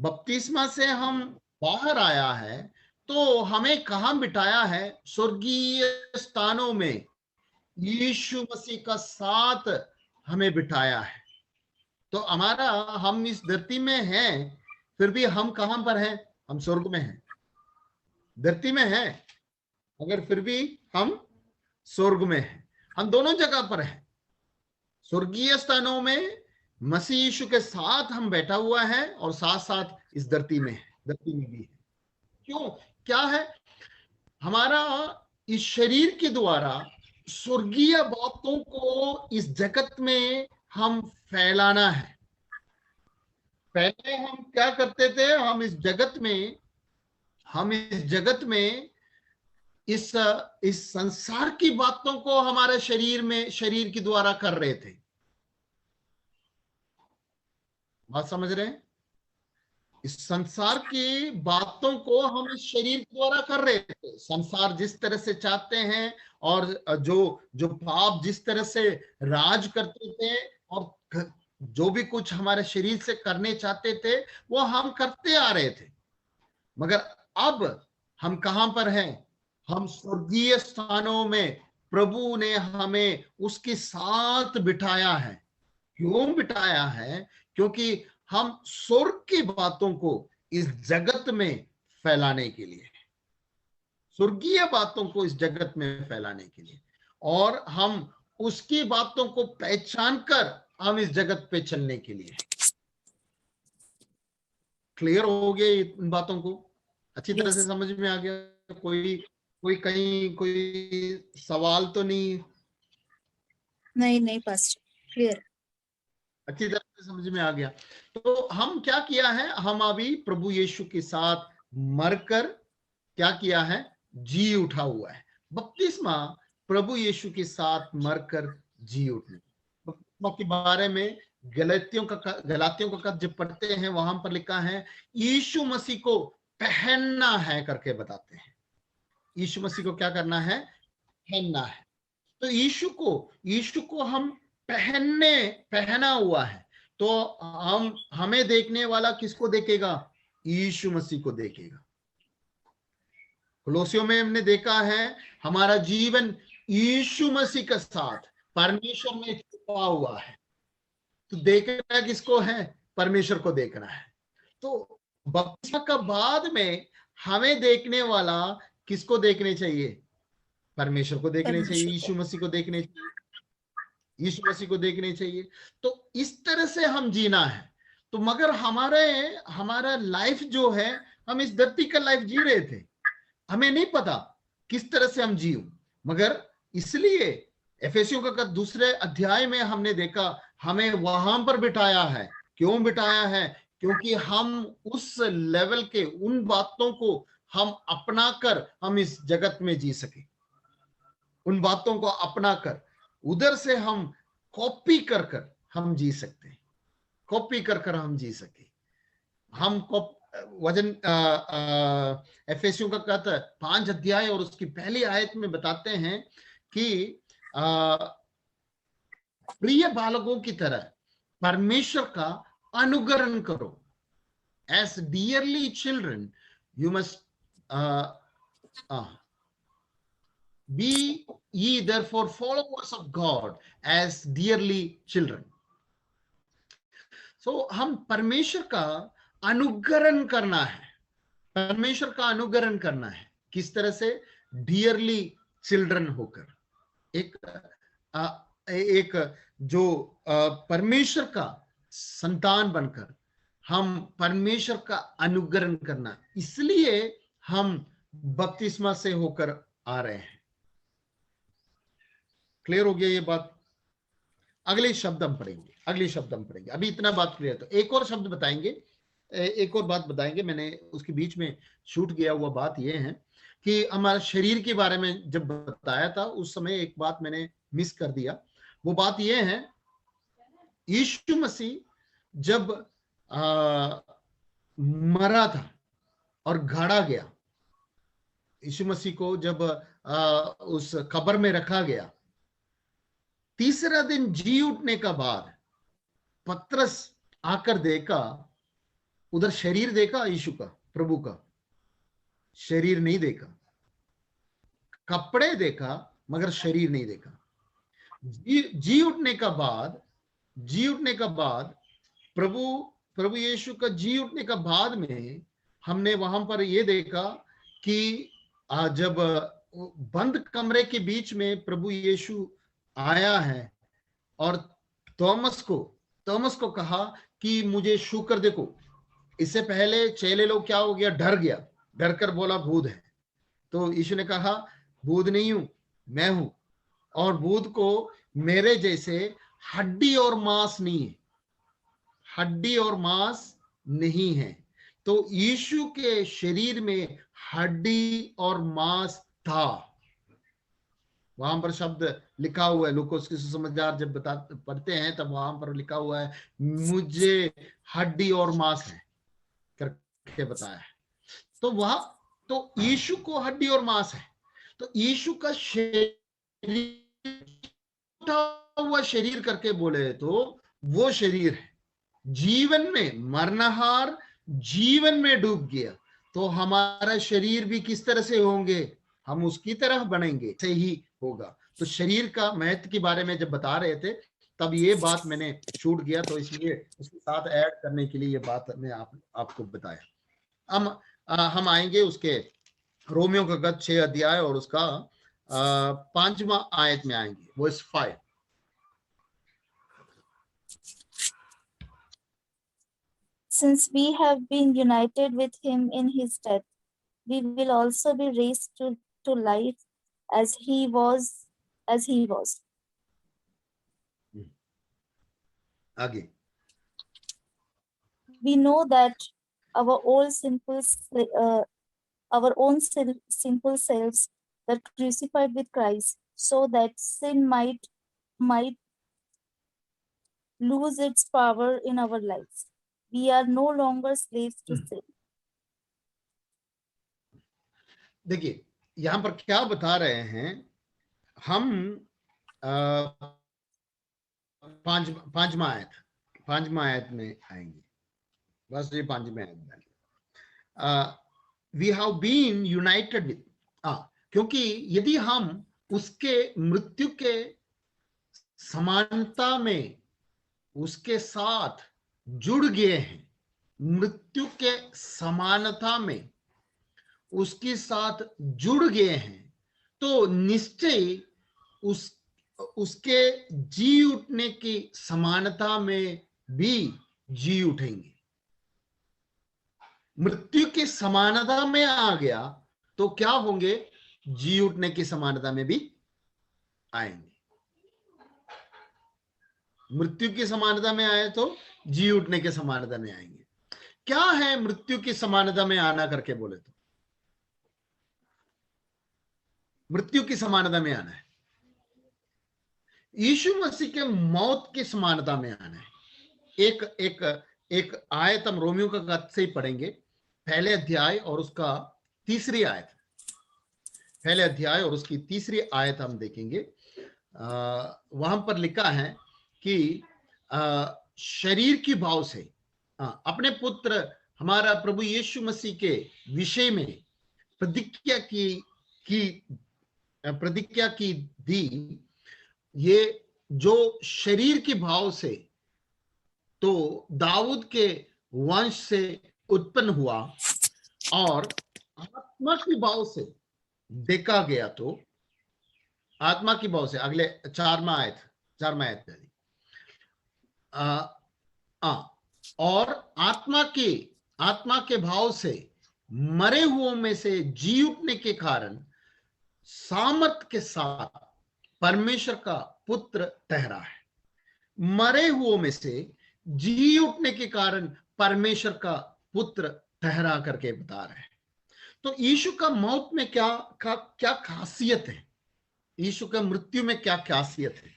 बपतिस्मा से हम बाहर आया है, तो हमें कहां बिठाया है, स्वर्गीय स्थानों में यीशु मसीह का साथ हमें बिठाया है। तो हमारा, हम इस धरती में हैं, फिर भी हम कहां पर हैं, हम स्वर्ग में हैं। धरती में हैं मगर फिर भी हम स्वर्ग में हैं, हम दोनों जगह पर हैं। स्वर्गीय स्थानों में मसीह यीशु के साथ हम बैठा हुआ है और साथ साथ इस धरती में भी है। क्यों, क्या है, हमारा इस शरीर के द्वारा स्वर्गीय बातों को इस जगत में हम फैलाना है। पहले हम क्या करते थे, हम इस जगत में इस संसार की बातों को हमारे शरीर के द्वारा कर रहे थे। बात समझ रहे हैं, इस संसार की बातों को हम इस शरीर के द्वारा कर रहे थे। संसार जिस तरह से चाहते हैं और जो पाप जिस तरह से राज करते थे और जो भी कुछ हमारे शरीर से करने चाहते थे वो हम करते आ रहे थे। मगर अब हम कहां पर हैं, हम स्वर्गीय स्थानों में प्रभु ने हमें उसके साथ बिठाया है। क्यों बिठाया है, क्योंकि हम स्वर्ग की बातों को इस जगत में फैलाने के लिए, स्वर्गीय बातों को इस जगत में फैलाने के लिए, और हम उसकी बातों को पहचान कर हम इस जगत पे चलने के लिए। क्लियर हो गया इन बातों को, अच्छी तरह से समझ में आ गया? कोई कोई कहीं कोई सवाल तो नहीं? नहीं पास्टर, क्लियर। अच्छी तरह से समझ में आ गया। तो हम क्या किया है, हम अभी प्रभु यीशु के साथ मरकर क्या किया है, जी उठा हुआ है। बपतिस्मा प्रभु यीशु के साथ मरकर जी उठने। बपतिस्मा के बारे में गलातियों का जब पढ़ते हैं वहां पर लिखा है यीशु मसीह को पहनना है करके बताते हैं। यीशु मसीह को क्या करना है, पहनना है। तो यीशु को हम पहना हुआ है। तो हमें देखने वाला किसको देखेगा, यीशु मसीह को देखेगा। कोलोसियों में हमने देखा है हमारा जीवन यीशु मसीह के साथ परमेश्वर में छुपा हुआ है। तो देखना किसको है, परमेश्वर को देखना है। तो बपतिस्मा का बाद में हमें देखने वाला किसको देखने चाहिए, परमेश्वर को देखने चाहिए, यीशु मसीह को देखने चाहिए, यीशु मसीह को देखने चाहिए। तो इस तरह से हम जीना है। तो मगर हमारा लाइफ जो है, हम इस धरती का लाइफ जी रहे थे, हमें नहीं पता किस तरह से हम जियो। मगर इसलिए एफेसियों का दूसरे अध्याय में हमने देखा हमें वहां पर बिठाया है। क्यों बिठाया है, क्योंकि हम उस लेवल के उन बातों को हम अपना कर हम इस जगत में जी सके। उन बातों को अपना कर उधर से हम कॉपी कर कर हम जी सकते हैं, कॉपी कर कर हम जी सके। हम वजन एफेसियों का कहता है 5 अध्याय और उसकी पहली आयत में बताते हैं कि प्रिय बालकों की तरह परमेश्वर का अनुकरण करो। As dearly children you must be ye therefore followers of God as dearly children. So हम परमेश्वर का अनुकरण करना है, परमेश्वर का अनुकरण करना है। किस तरह से, डियरली चिल्ड्रन होकर, एक जो परमेश्वर का संतान बनकर हम परमेश्वर का अनुकरण करना। इसलिए हम बपतिस्मा से होकर आ रहे हैं। क्लियर हो गया ये बात? अगले शब्द हम पढ़ेंगे, अभी इतना बात क्लियर। तो एक और शब्द बताएंगे, एक और बात बताएंगे। मैंने उसके बीच में छूट गया हुआ बात यह है कि हमारा शरीर के बारे में जब बताया था उस समय एक बात मैंने मिस कर दिया। वो बात यह है, यीशु मसीह जब मरा था और गाड़ा गया, यीशु मसीह को जब उस कब्र में रखा गया, तीसरा दिन जी उठने का बाद पतरस आकर देखा, उधर शरीर देखा यीशु का, प्रभु का शरीर नहीं देखा, कपड़े देखा मगर शरीर नहीं देखा। जी उठने का बाद प्रभु यीशु का जी उठने का बाद में हमने वहां पर यह देखा कि जब बंद कमरे के बीच में प्रभु यीशु आया है और थॉमस को कहा कि मुझे छू कर देखो। इससे पहले चेले लोग क्या हो गया, डर कर बोला भूत है। तो यीशु ने कहा भूत नहीं हूं, मैं हूं, और भूत को मेरे जैसे हड्डी और मांस नहीं है। तो यीशु के शरीर में हड्डी और मांस था। वहां पर शब्द लिखा हुआ है, लूकोस के सुसमाचार जब पढ़ते हैं तब वहां पर लिखा हुआ है मुझे हड्डी और मांस है करके बताया है। तो यीशु को हड्डी और मांस है। तो यीशु का शरीर करके बोले तो वो शरीर है जीवन में मरनहार, जीवन में डूब गया। तो हमारा शरीर भी किस तरह से होंगे, हम उसकी तरह बनेंगे, से ही होगा। तो शरीर का महत्व के बारे में जब बता रहे थे तब ये बात मैंने छूट गया, तो इसलिए उसके साथ ऐड करने के लिए ये बात मैं आपको बताया। हम आएंगे उसके रोमियो का 6 अध्याय और उसका 5वां आयत में आएंगे, verse 5। Since we have been united with him in his death, we will also be raised to life as he was. आगे We know that our old simple selves were crucified with Christ, so that sin might lose its power in our lives. We are no longer slaves to sin. देखिए यहाँ पर क्या बता रहे हैं, हम पांचवा आयत में आएंगे, बस ये पांचवा आयत। We have been united with, क्योंकि यदि हम उसके मृत्यु के समानता में उसके साथ जुड़ गए हैं, मृत्यु के समानता में उसके साथ जुड़ गए हैं, तो निश्चय उसके जी उठने की समानता में भी जी उठेंगे। मृत्यु की समानता में आ गया तो क्या होंगे, जी उठने की समानता में भी आएंगे। मृत्यु की समानता में आए तो जी उठने की समानता में आएंगे। क्या है मृत्यु की समानता में आना करके बोले तो, मृत्यु की समानता में आना है, यीशु मसीह के मौत की समानता में आना है। एक आयत हम रोमियो का खत से ही पढ़ेंगे, पहले अध्याय और उसका तीसरी आयत, पहले अध्याय और उसकी तीसरी आयत हम देखेंगे। वहां पर लिखा है कि शरीर की भाव से अपने पुत्र हमारा प्रभु यीशु मसीह के विषय में प्रतिज्ञा की दी, ये जो शरीर की भाव से तो दाऊद के वंश से उत्पन्न हुआ और आत्मा की भाव से देखा गया, तो आत्मा की भाव से अगले चारवा आयत पहले और आत्मा के भाव से मरे हुओं में से जी उठने के कारण सामर्थ के साथ परमेश्वर का पुत्र ठहरा है। मरे हुओं में से जी उठने के कारण परमेश्वर का पुत्र ठहरा करके बता रहे हैं। तो यीशु का मौत में क्या खासियत है, यीशु का मृत्यु में क्या खासियत है?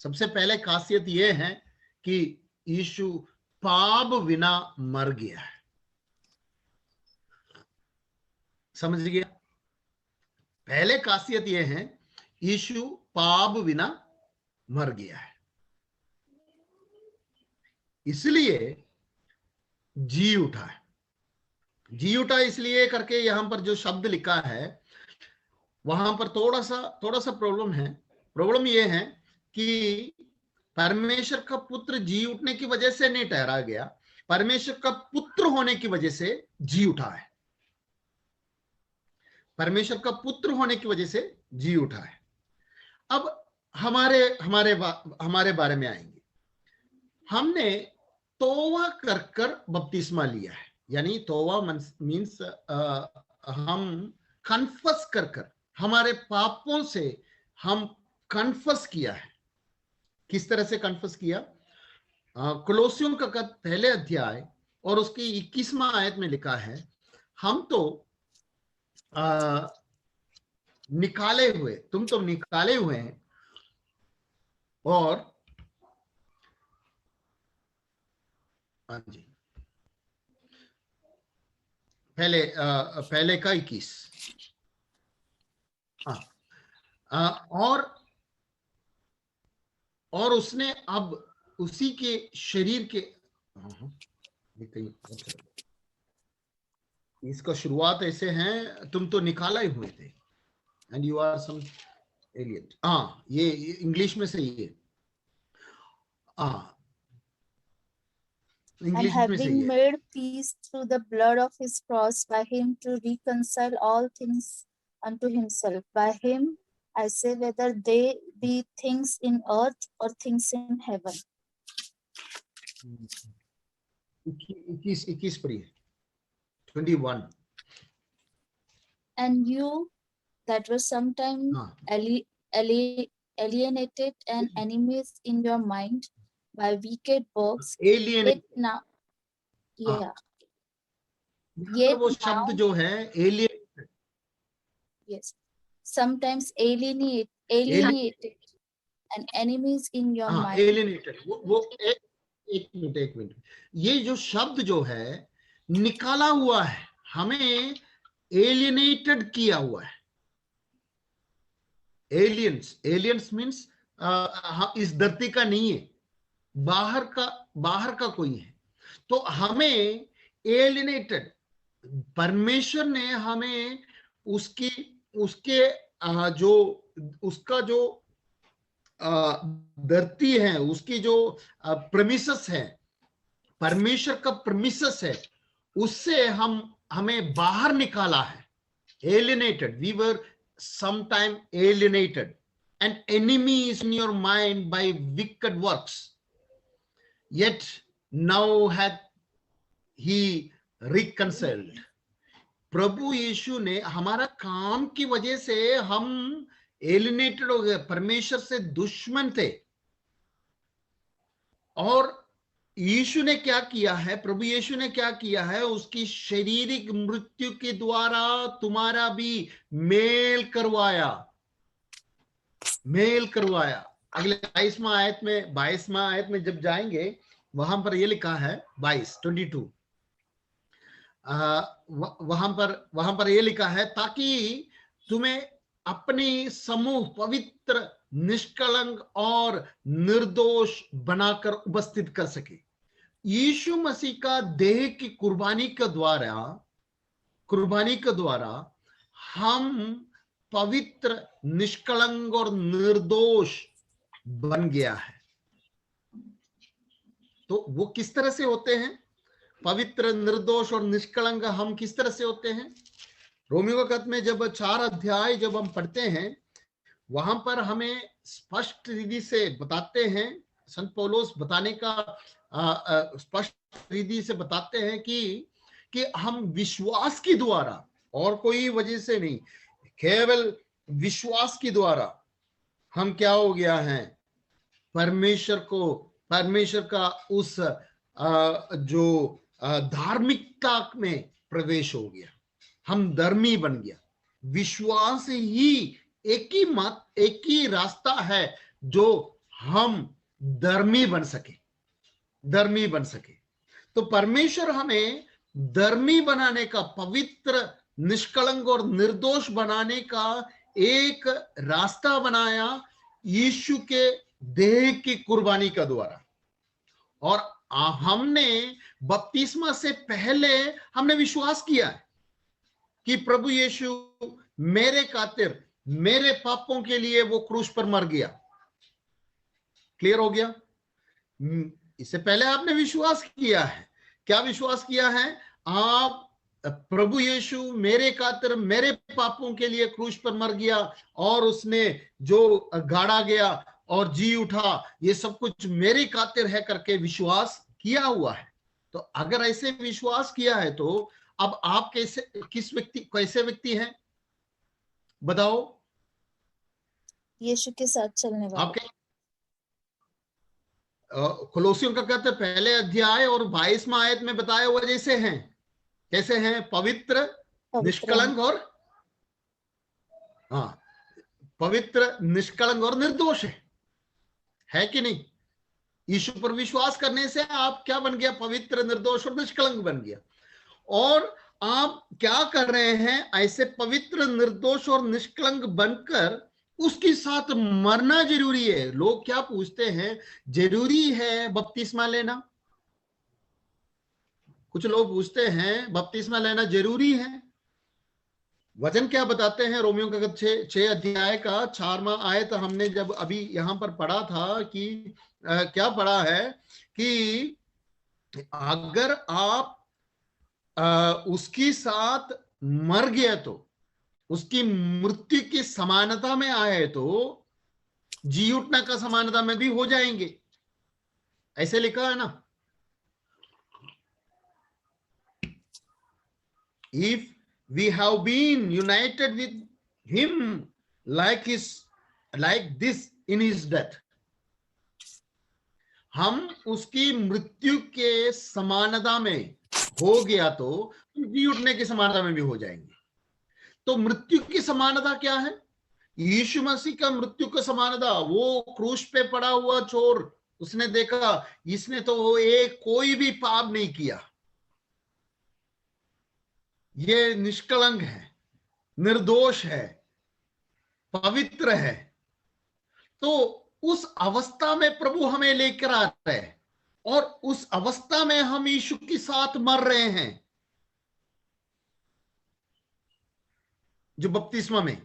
सबसे पहले खासियत यह है कि यीशु पाप बिना मर गया है। समझ गया? पहले खासियत यह है, यीशु पाप बिना मर गया है, इसलिए जी उठा है। जी उठा इसलिए करके यहां पर जो शब्द लिखा है वहां पर थोड़ा सा प्रॉब्लम है। प्रॉब्लम यह है कि परमेश्वर का पुत्र जी उठने की वजह से नहीं ठहरा गया, परमेश्वर का पुत्र होने की वजह से जी उठा है। परमेश्वर का पुत्र होने की वजह से जी उठा है। अब हमारे बारे में आएंगे। हमने तौबा कर बपतिस्मा लिया है, यानी तौबा मीन्स हम कन्फस कर हमारे पापों से हम कन्फस किया है। किस तरह से कन्फस किया? कोलोसियों का खत पहले अध्याय और उसकी 21वां आयत में लिखा है, हम तो निकाले हुए, तुम तो निकाले हुए हैं और हाँ जी, पहले का 21 और उसने अब उसी के शरीर के इसका शुरुआत ऐसे है, तुम तो निकाला ही हुए थे and you are some alienate. ये इंग्लिश में सही है। And having made peace through the blood of his cross, by him to reconcile all things unto himself. By him, I say, whether they be things in earth or things in heaven. 21. And you, that were sometimes हाँ, alienated and enemies in your mind by wicked works, alien, yet now, हाँ, yeah, यहाँ पर yet वो now, शब्द जो है alien, yes, sometimes alienated and enemies in your हाँ, mind. Alienated, वो एक मिनट, ये जो शब्द जो है निकाला हुआ है, हमें एलियनेटेड किया हुआ है। एलियंस मीन्स इस धरती का नहीं है, बाहर का कोई है। तो हमें एलियनेटेड, परमेश्वर ने हमें उसके जो उसका जो धरती है, उसकी जो प्रेमिसेस है, परमेश्वर का प्रेमिसेस है, उससे हमें बाहर निकाला है। Alienated, we were sometime alienated, and enemy is in your mind by wicked works, yet now hath he reconciled. प्रभु यीशु ने, हमारा काम की वजह से हम एलिनेटेड हो गए, परमेश्वर से दुश्मन थे, और यीशु ने क्या किया है, प्रभु यीशु ने क्या किया है, उसकी शारीरिक मृत्यु के द्वारा तुम्हारा भी मेल करवाया। अगले 22वां आयत में जब जाएंगे, वहां पर ये लिखा है 22 वहां पर ये लिखा है, ताकि तुम्हें अपनी समूह पवित्र, निष्कलंक और निर्दोष बनाकर उपस्थित कर सके। यीशु मसीह का देह की कुर्बानी के द्वारा हम पवित्र, निष्कलंक और निर्दोष बन गया है। तो वो किस तरह से होते हैं? पवित्र, निर्दोष और निष्कलंक हम किस तरह से होते हैं? रोमियो का खत में जब 4 अध्याय जब हम पढ़ते हैं, वहां पर हमें स्पष्ट रीति से बताते हैं, संत पौलुस बताने का स्पष्ट रीति से बताते हैं कि हम विश्वास के द्वारा, और कोई वजह से नहीं, केवल विश्वास के द्वारा हम क्या हो गया है, परमेश्वर का उस जो धार्मिकता में प्रवेश हो गया, हम धर्मी बन गया। विश्वास ही एक ही रास्ता है जो हम धर्मी बन सके। तो परमेश्वर हमें धर्मी बनाने का, पवित्र, निष्कलंक और निर्दोष बनाने का एक रास्ता बनाया यीशु के देह की कुर्बानी का द्वारा। और हमने बपतिस्मा से पहले हमने विश्वास किया है कि प्रभु यीशु मेरे खातिर, मेरे पापों के लिए वो क्रूस पर मर गया। क्लियर हो गया? इससे पहले आपने विश्वास किया है। क्या विश्वास किया है? आप, प्रभु यीशु मेरे खातिर, मेरे पापों के लिए क्रूस पर मर गया, और उसने जो गाड़ा गया और जी उठा, ये सब कुछ मेरे खातिर है करके विश्वास किया हुआ है। तो अगर ऐसे विश्वास किया है, तो अब आप कैसे व्यक्ति हैं बताओ? यीशु के साथ चलने वाले। आपके कोलोसियों का कहते पहले अध्याय और 22वां आयत में बताया हुआ जैसे हैं। कैसे हैं? पवित्र, निष्कलंक और पवित्र, निष्कलंक और निर्दोष है कि नहीं? यीशु पर विश्वास करने से आप क्या बन गया? पवित्र, निर्दोष और निष्कलंक बन गया। और आप क्या कर रहे हैं? ऐसे पवित्र, निर्दोष और निष्कलंक बनकर उसके साथ मरना जरूरी है। लोग क्या पूछते हैं, जरूरी है बपतिस्मा लेना? कुछ लोग पूछते हैं बपतिस्मा लेना जरूरी है। वचन क्या बताते हैं? रोमियो का 6 अध्याय का 4वां आयत हमने जब अभी यहां पर पढ़ा था कि क्या पढ़ा है कि अगर आप उसके साथ मर गया, तो उसकी मृत्यु की समानता में आए, तो जी उठना का समानता में भी हो जाएंगे। ऐसे लिखा है ना? If we have been united with him like this in his death. हम उसकी मृत्यु के समानता में हो गया तो जी उठने की समानता में भी हो जाएंगे। तो मृत्यु की समानता क्या है? यीशु मसीह का मृत्यु का समानता, वो क्रूस पे पड़ा हुआ चोर, उसने देखा इसने तो कोई भी पाप नहीं किया, ये निष्कलंक है, निर्दोष है, पवित्र है। तो उस अवस्था में प्रभु हमें लेकर आ रहे हैं और उस अवस्था में हम यीशु के साथ मर रहे हैं। जो बपतिस्मा में,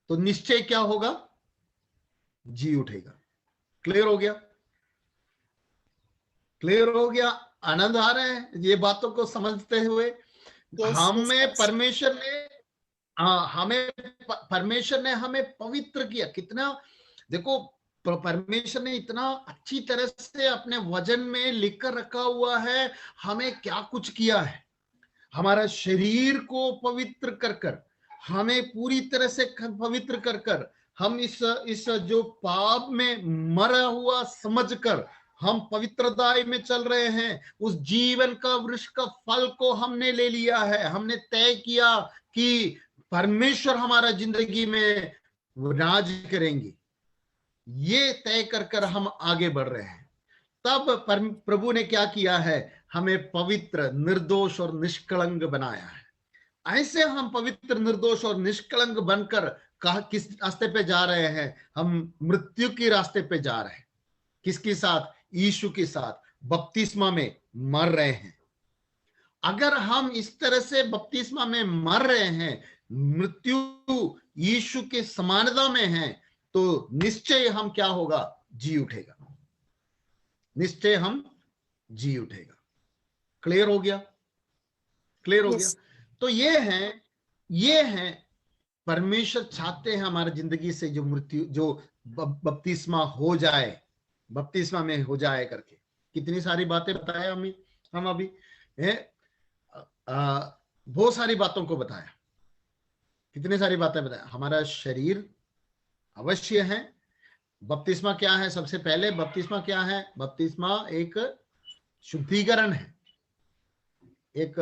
तो निश्चय क्या होगा? जी उठेगा। क्लियर हो गया? क्लियर हो गया? आनंद आ रहा है ये बातों को समझते हुए? हमें परमेश्वर ने हमें पवित्र किया। कितना देखो, परमेश्वर ने इतना अच्छी तरह से अपने वचन में लिखकर रखा हुआ है हमें क्या कुछ किया है। हमारा शरीर को पवित्र कर हमें पूरी तरह से पवित्र कर हम इस जो पाप में मरा हुआ समझकर हम पवित्रता में चल रहे हैं। उस जीवन का वृक्ष का फल को हमने ले लिया है। हमने तय किया कि परमेश्वर हमारा जिंदगी में राज करेंगे। ये तय कर हम आगे बढ़ रहे हैं। तब प्रभु ने क्या किया है? हमें पवित्र, निर्दोष और निष्कलंक बनाया है। ऐसे हम पवित्र, निर्दोष और निष्कलंक बनकर किस रास्ते पे जा रहे हैं? हम मृत्यु के रास्ते पे जा रहे हैं। किसके साथ? यीशु के साथ बपतिस्मा में मर रहे हैं। अगर हम इस तरह से बपतिस्मा में मर रहे हैं, मृत्यु यीशु के समानता में है, तो निश्चय हम क्या होगा? जी उठेगा। निश्चय हम जी उठेगा। क्लियर हो गया? क्लियर हो गया? तो ये है परमेश्वर चाहते हैं हमारी जिंदगी से जो मृत्यु, जो बपतिस्मा हो जाए, बपतिस्मा में हो जाए करके। कितनी सारी बातें बताया हम अभी बहुत सारी बातों को बताया। कितनी सारी बातें बताया। हमारा शरीर अवश्य है। बपतिस्मा क्या है? सबसे पहले बपतिस्मा क्या है? बपतिस्मा एक शुद्धिकरण है, एक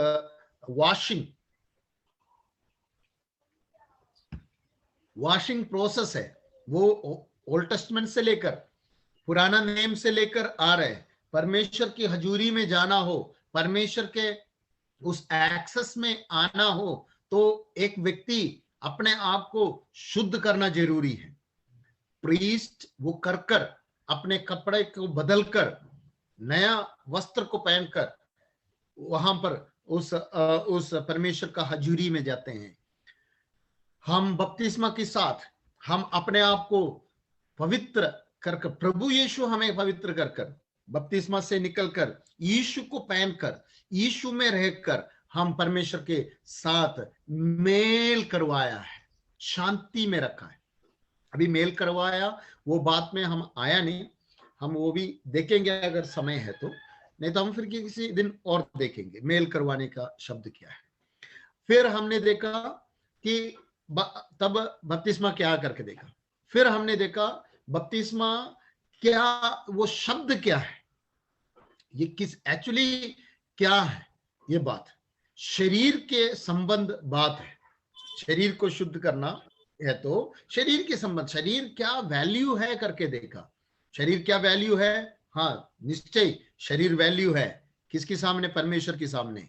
वॉशिंग प्रोसेस है। वो ओल्ड टेस्टमेंट से लेकर, पुराना नेम से लेकर आ रहे हैं। परमेश्वर की हजूरी में जाना हो, परमेश्वर के उस एक्सेस में आना हो, तो एक व्यक्ति अपने आप को शुद्ध करना जरूरी है। प्रीस्ट वो कर अपने कपड़े को बदलकर नया वस्त्र को पहनकर वहां पर उस परमेश्वर का हजूरी में जाते हैं। हम बपतिस्मा के साथ हम अपने आप को पवित्र कर, प्रभु यीशु हमें पवित्र कर बपतिस्मा से निकलकर यीशु को पहनकर, यीशु में रहकर हम परमेश्वर के साथ मेल करवाया है, शांति में रखा है। अभी मेल करवाया वो बात में हम आया नहीं, हम वो भी देखेंगे अगर समय है तो, नहीं तो हम फिर किसी दिन और देखेंगे मेल करवाने का शब्द क्या है। फिर हमने देखा कि तब बपतिस्मा क्या करके देखा। फिर हमने देखा बपतिस्मा क्या, वो शब्द क्या है, ये किस एक्चुअली क्या है। ये बात शरीर के संबंध बात है। शरीर को शुद्ध करना है तो शरीर के संबंध, शरीर क्या वैल्यू है करके देखा। शरीर क्या वैल्यू है? हाँ निश्चय शरीर वैल्यू है। किसके सामने? परमेश्वर के सामने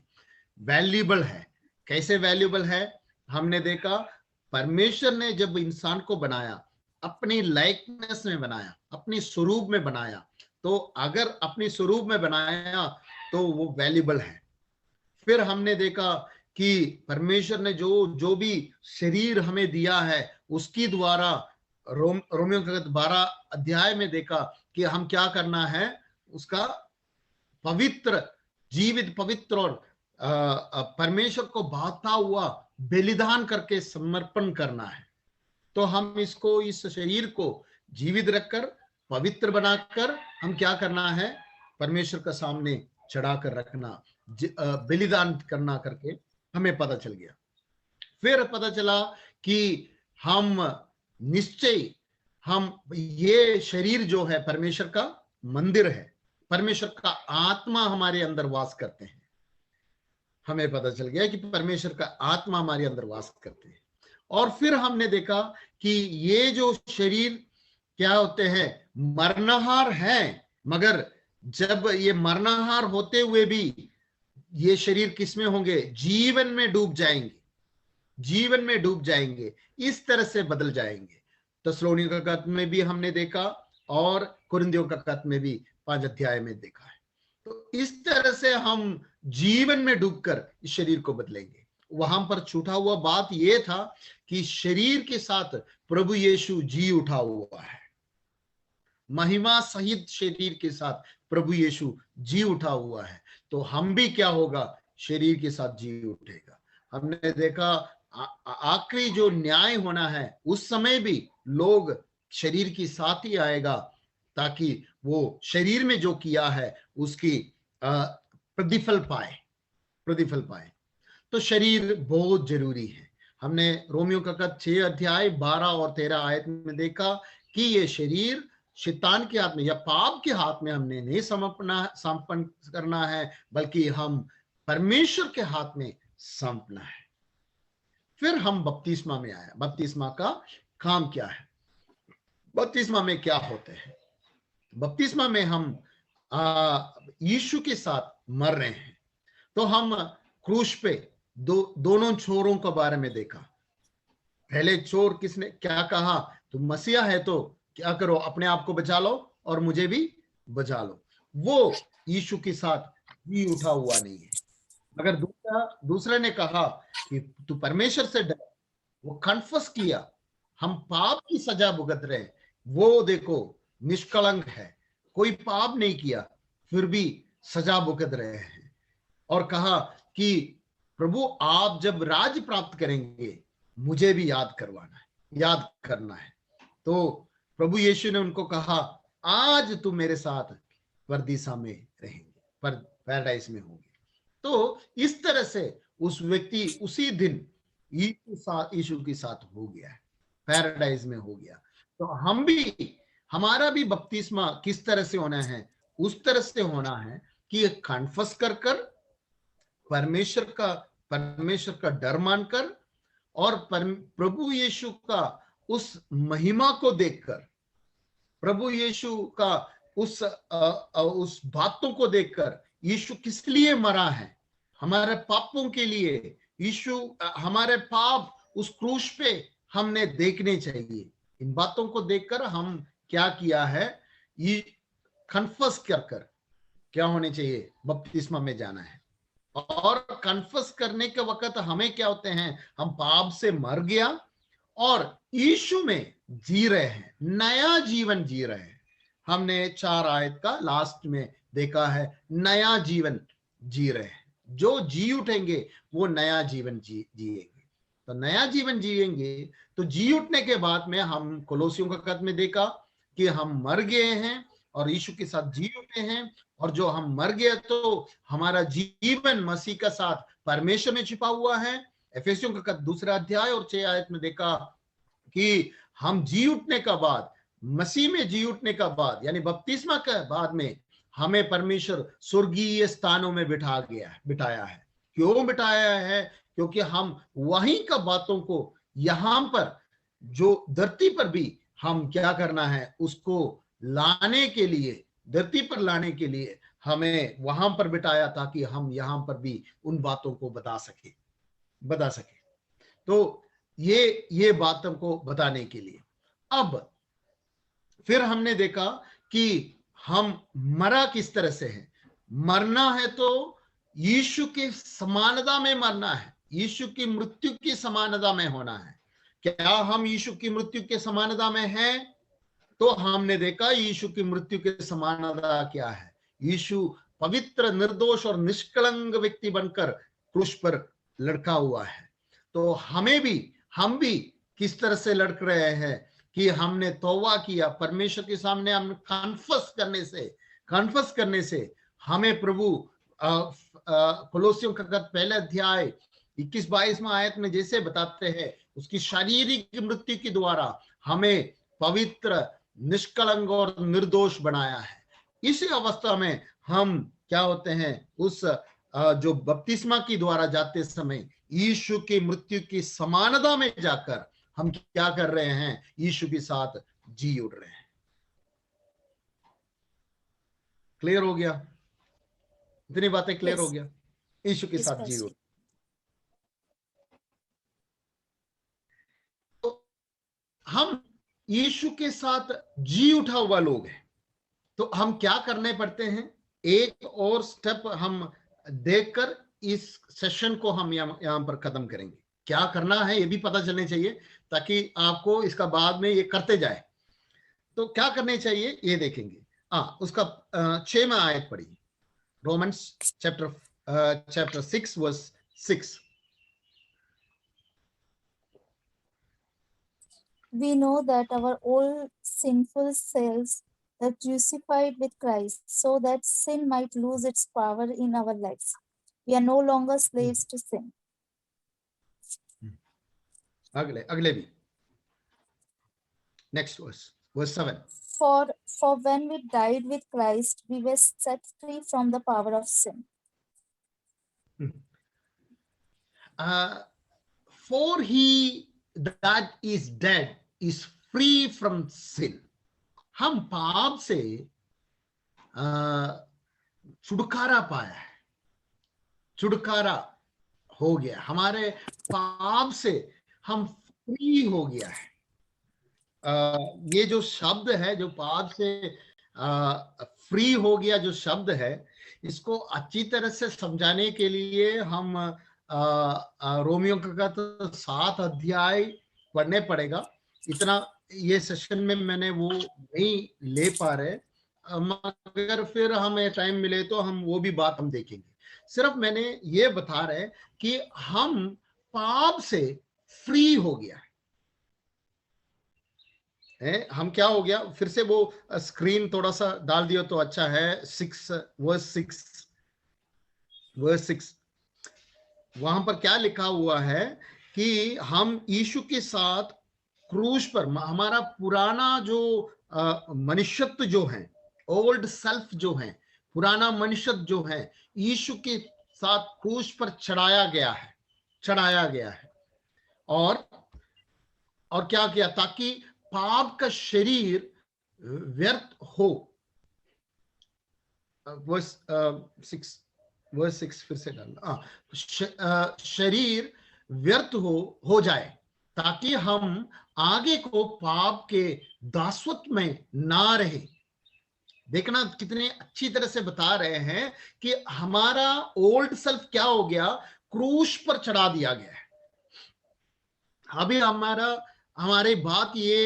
वैल्यूबल है। कैसे वैल्यूबल है? हमने देखा परमेश्वर ने जब इंसान को बनाया, अपनी लाइकनेस में बनाया, अपनी स्वरूप में बनाया, तो अगर अपनी स्वरूप में बनाया तो वो वैल्यूबल है। फिर हमने देखा कि परमेश्वर ने जो भी शरीर हमें दिया है उसकी द्वारा रोमियो के 12 अध्याय में देखा कि हम क्या करना है, उसका पवित्र जीवित, पवित्र और परमेश्वर को भाता हुआ बलिदान करके समर्पण करना है। तो हम इसको, इस शरीर को जीवित रखकर, पवित्र बनाकर हम क्या करना है? परमेश्वर का सामने चढ़ाकर रखना, बलिदान करना करके हमें पता चल गया। फिर पता चला कि हम निश्चय हम ये शरीर जो है परमेश्वर का मंदिर है, परमेश्वर का आत्मा हमारे अंदर वास करते हैं। हमें पता चल गया कि परमेश्वर का आत्मा हमारे अंदर वास करते हैं। और फिर हमने देखा कि ये जो शरीर क्या होते हैं, मरनहार हैं, मगर जब ये मरनहार होते हुए भी ये शरीर किसमें होंगे, जीवन में डूब जाएंगे, जीवन में डूब जाएंगे, इस तरह से बदल जाएंगे। तस्सलोनियों का खत में भी हमने देखा और कुरिन्थियों का खत में भी 5 अध्याय में देखा है। तो इस तरह से हम जीवन में डूबकर इस शरीर को बदलेंगे। वहां पर छूटा हुआ बात यह था कि शरीर के साथ प्रभु यीशु जी उठा हुआ है, महिमा सहित शरीर के साथ प्रभु यीशु जी उठा हुआ है। तो हम भी क्या होगा, शरीर के साथ जी उठेगा। हमने देखा आखिरी जो न्याय होना है उस समय भी लोग शरीर के साथ ही आएगा, ताकि वो शरीर में जो किया है उसकी प्रतिफल पाए। तो शरीर बहुत जरूरी है। हमने रोमियो का खत 6 अध्याय 12 और 13 आयत में देखा कि ये शरीर शैतान के हाथ में या पाप के हाथ में हमने नहीं समर्पण करना है, बल्कि हम परमेश्वर के हाथ में सौंपना है। फिर हम बपतिस्मा में आया। बपतिस्मा का काम क्या है, बपतिस्मा में क्या होते हैं? बपतिस्मा में हम यीशु के साथ मर रहे हैं। तो हम क्रूस पे दोनों छोरों के बारे में देखा। पहले छोर किसने क्या कहा, तुम मसीहा है तो क्या करो, अपने आप को बचा लो और मुझे भी बचा लो। वो यीशु के साथ जी उठा हुआ नहीं है। अगर दूसरे ने कहा कि तू परमेश्वर से डर, वो कन्फस किया, हम पाप की सजा भुगत रहे हैं, वो देखो निष्कलंक है, कोई पाप नहीं किया, फिर भी सजा भुगत रहे हैं। और कहा कि प्रभु आप जब राज्य प्राप्त करेंगे मुझे भी याद करना है। तो प्रभु यीशु ने उनको कहा, आज तुम मेरे साथ परदीसा में रहेंगे, पर पैराडाइज में होंगे। तो इस तरह से उस व्यक्ति उसी दिन यीशु के साथ हो गया है, पैराडाइज में हो गया। तो हम भी, हमारा भी बपतिस्मा किस तरह से होना है, उस तरह से होना है कि कन्फस कर परमेश्वर का डर मानकर और प्रभु यीशु का उस महिमा को देखकर, प्रभु यीशु का उस बातों को देखकर, यीशु किस लिए मरा है, हमारे पापों के लिए। यीशु हमारे पाप उस क्रूस पे हमने देखने चाहिए। इन बातों को देखकर हम क्या किया है, ये कन्फस कर क्या होने चाहिए, बपतिस्मा में जाना है। और कन्फस करने के वक्त हमें क्या होते हैं, हम पाप से मर गया और यीशु में जी रहे हैं, नया जीवन जी रहे हैं। हमने 4 आयत का लास्ट में देखा है, नया जीवन जी रहे हैं। जो जी उठेंगे वो नया जीवन जिएंगे। तो नया जीवन जिएंगे तो जी उठने के बाद में हम कोलोसियों का खत में देखा कि हम मर गए हैं और यीशु के साथ जी उठे हैं। और जो हम मर गए तो हमारा जीवन मसीह का साथ परमेश्वर में छिपा हुआ है। एफेसियों का खत 2 अध्याय और 6 आयत में देखा कि हम जी उठने का बाद, मसीह में जी उठने का बाद, यानी बपतिस्मा के बाद में हमें परमेश्वर स्वर्गीय स्थानों में बिठाया है। क्यों बिठाया है? क्योंकि हम वहीं का बातों को यहां पर, जो धरती पर भी हम क्या करना है, उसको लाने के लिए, धरती पर लाने के लिए हमें वहां पर बिठाया, ताकि हम यहां पर भी उन बातों को बता सके। तो ये बातों को बताने के लिए। अब फिर हमने देखा कि हम मरा किस तरह से है। मरना है तो यीशु की समानता में मरना है, यीशु की मृत्यु की समानता में होना है। क्या हम यीशु की मृत्यु के समानता में हैं? तो हमने देखा यीशु की मृत्यु के समानता क्या है। यीशु पवित्र, निर्दोष और निष्कलंक व्यक्ति बनकर क्रूस पर लड़का हुआ है। तो हम भी किस तरह से लड़क रहे हैं कि हमने तौबा किया परमेश्वर के सामने। हम कन्फस करने से हमें प्रभु कोलोसियों का खत 1 अध्याय 21-22 आयत में जैसे बताते हैं, उसकी शारीरिक मृत्यु के द्वारा हमें पवित्र, निष्कलंक और निर्दोष बनाया है। इसी अवस्था में हम क्या होते हैं, उस जो बपतिस्मा के द्वारा जाते समय यीशु की मृत्यु की समानता में जाकर हम क्या कर रहे हैं, यीशु के साथ जी उठ रहे हैं। क्लियर हो गया? इतनी बातें क्लियर हो गया? यीशु के साथ जी उठ। तो हम यीशु के साथ जी उठा हुआ लोग हैं, तो हम क्या करने पड़ते हैं? एक और स्टेप हम देखकर इस सेशन को हम यहां पर खत्म करेंगे। क्या करना है ये भी पता चलने चाहिए, ताकि आपको इसका बाद में ये करते जाए। तो क्या करने चाहिए ये देखेंगे। उसका 6वां आयत पढ़िए, Romans chapter 6 verse 6। We know that our old sinful selves are crucified with Christ, so that sin might lose its power in our lives. We are no longer slaves to sin. अगले भी, next verse 7. For when we died with Christ, we were set free from the power of sin. For he that is dead is free from sin. हम पाप से छुटकारा पाया है, छुटकारा हो गया, हमारे पाप से हम फ्री हो गया है। ये जो शब्द है, जो पाप से फ्री हो गया जो शब्द है, इसको अच्छी तरह से समझाने के लिए हम रोमियो का 7 अध्याय पढ़ने पड़ेगा। इतना ये सेशन में मैंने वो नहीं ले पा रहे, मगर फिर हमें टाइम मिले तो हम वो भी बात हम देखेंगे। सिर्फ मैंने ये बता रहे कि हम पाप से फ्री हो गया है। हम क्या हो गया, फिर से वो स्क्रीन थोड़ा सा डाल दिया तो अच्छा है। 6 वर्स 6 वहां पर क्या लिखा हुआ है कि हम यीशु के साथ क्रूस पर, हमारा पुराना जो मनुष्यत्व जो है, ओल्ड सेल्फ जो है, पुराना मनुष्यत्व जो है, यीशु के साथ क्रूस पर चढ़ाया गया है। और क्या किया, ताकि पाप का शरीर व्यर्थ हो। वर्स 6 फिर से डालना। शरीर व्यर्थ हो जाए, ताकि हम आगे को पाप के दासत्व में ना रहे। देखना कितने अच्छी तरह से बता रहे हैं कि हमारा ओल्ड सेल्फ क्या हो गया, क्रूस पर चढ़ा दिया गया है। अभी हमारे बात ये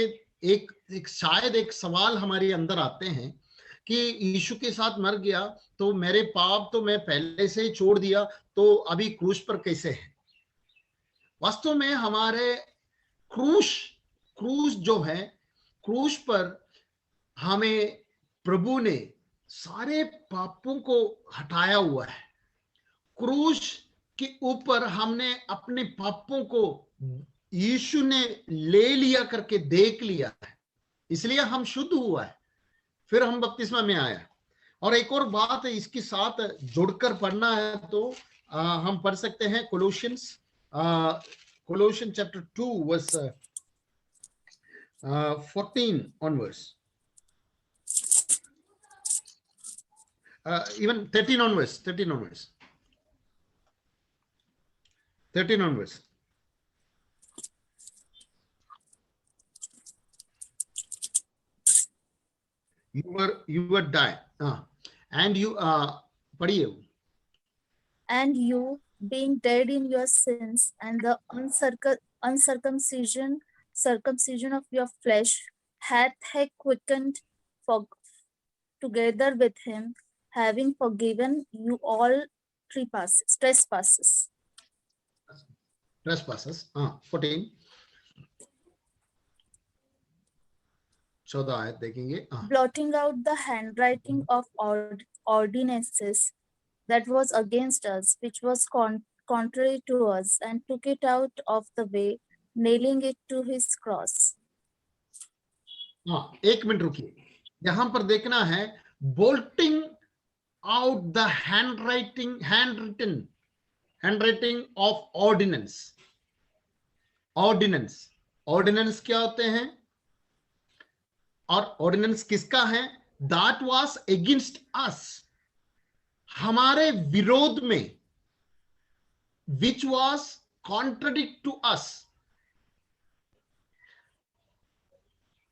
एक शायद एक सवाल हमारे अंदर आते हैं कि यीशु के साथ मर गया तो मेरे पाप तो मैं पहले से ही छोड़ दिया, तो अभी क्रूस पर कैसे है? वास्तव में हमारे क्रूस जो है, क्रूस पर हमें प्रभु ने सारे पापों को हटाया हुआ है। क्रूस के ऊपर हमने अपने पापों को यीशु ने ले लिया करके देख लिया है, इसलिए हम शुद्ध हुआ है। फिर हम बपतिस्मा में आया। और एक और बात है, इसके साथ जुड़कर पढ़ना है तो हम पढ़ सकते हैं कोलोशियन chapter 2 verse 14 onwards, even 13 onwards. You were died, and you पढ़िए। And you, being dead in your sins and the circumcision of your flesh, hath he quickened together with him, having forgiven you all trespasses. 14 14 आयत देखेंगे। Blotting out the handwriting of ordinances that was against us, which was contrary to us and took it out of the way, nailing it to his cross. हाँ, एक minute रुकिए, यहां पर देखना है bolting out the handwriting of ordinance. ordinance क्या होते हैं और ordinance किसका है? that was against us, हमारे विरोध में, which was contrary to us,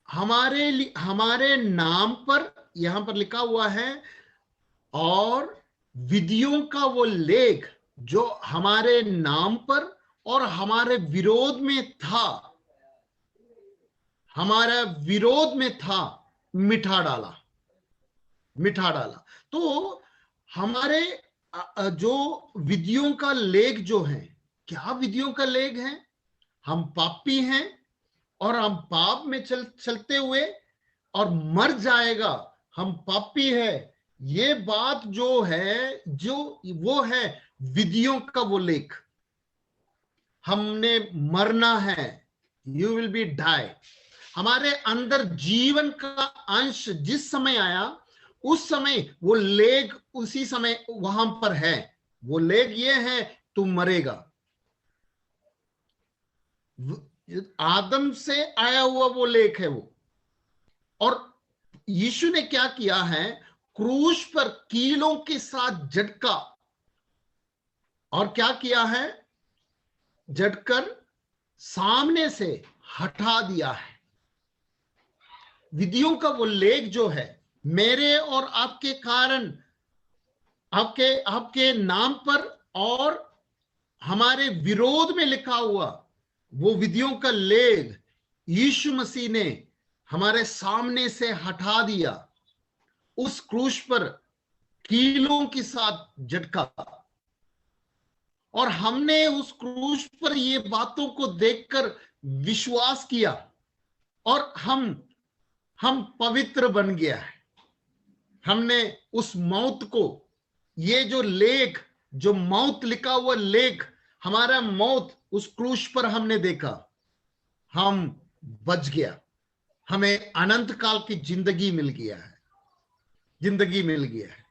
हमारे नाम पर, यहां पर लिखा हुआ है, और विधियों का वो लेख जो हमारे नाम पर और हमारे विरोध में था, हमारा विरोध में था, मिठा डाला। तो हमारे जो विधियों का लेख जो है, क्या विधियों का लेख है? हम पापी हैं और हम पाप में चलते हुए और मर जाएगा, हम पापी है, ये बात जो है, जो वो है विधियों का वो लेख, हमने मरना है, यू विल बी डाई। हमारे अंदर जीवन का अंश जिस समय आया, उस समय वो लेख उसी समय वहां पर है। वो लेख ये है, तू मरेगा। आदम से आया हुआ वो लेख है वो। और यीशु ने क्या किया है? क्रूस पर कीलों के साथ झटका, और क्या किया है? झटकर सामने से हटा दिया है। विधियों का वो लेख जो है, मेरे और आपके कारण, आपके नाम पर और हमारे विरोध में लिखा हुआ वो विधियों का लेख यीशु मसीह ने हमारे सामने से हटा दिया, उस क्रूस पर कीलों के साथ झटका। और हमने उस क्रूस पर ये बातों को देखकर विश्वास किया और हम पवित्र बन गया है। हमने उस मौत को, ये जो लेख, जो मौत लिखा हुआ लेख, हमारा मौत उस क्रूस पर हमने देखा, हम बच गया, हमें अनंत काल की जिंदगी मिल गया है, जिंदगी मिल गया है।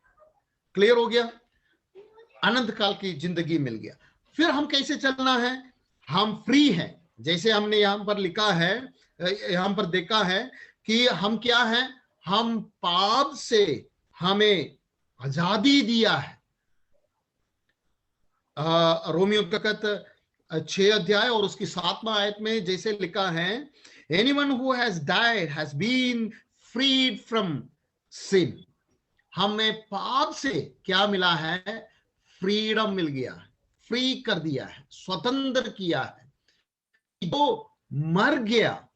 क्लियर हो गया? अनंत काल की जिंदगी मिल गया। फिर हम कैसे चलना है? हम फ्री हैं, जैसे हमने यहां पर लिखा है, यहां पर देखा है कि हम क्या हैं? हम पाप से हमें आजादी दिया है। रोमियो का खत 6 अध्याय और उसकी 7वां आयत में जैसे लिखा है, anyone who has died has been freed from sin. हमें पाप से क्या मिला है? फ्रीडम मिल गया, फ्री कर दिया है, स्वतंत्र किया है। जो मर गया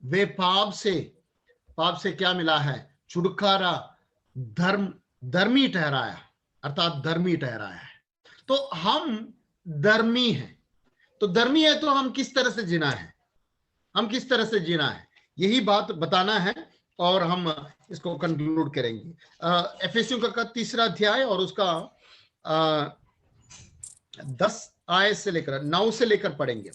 वे पाप से क्या मिला है? छुटकारा, धर्मी ठहराया, अर्थात धर्मी ठहराया है। तो हम धर्मी हैं। तो धर्मी है तो हम किस तरह से जीना है? हम किस तरह से जीना है, यही बात बताना है और हम इसको कंक्लूड करेंगे। एफेसियों का 3 अध्याय और उसका 10 आयत से लेकर 9 से लेकर पढ़ेंगे।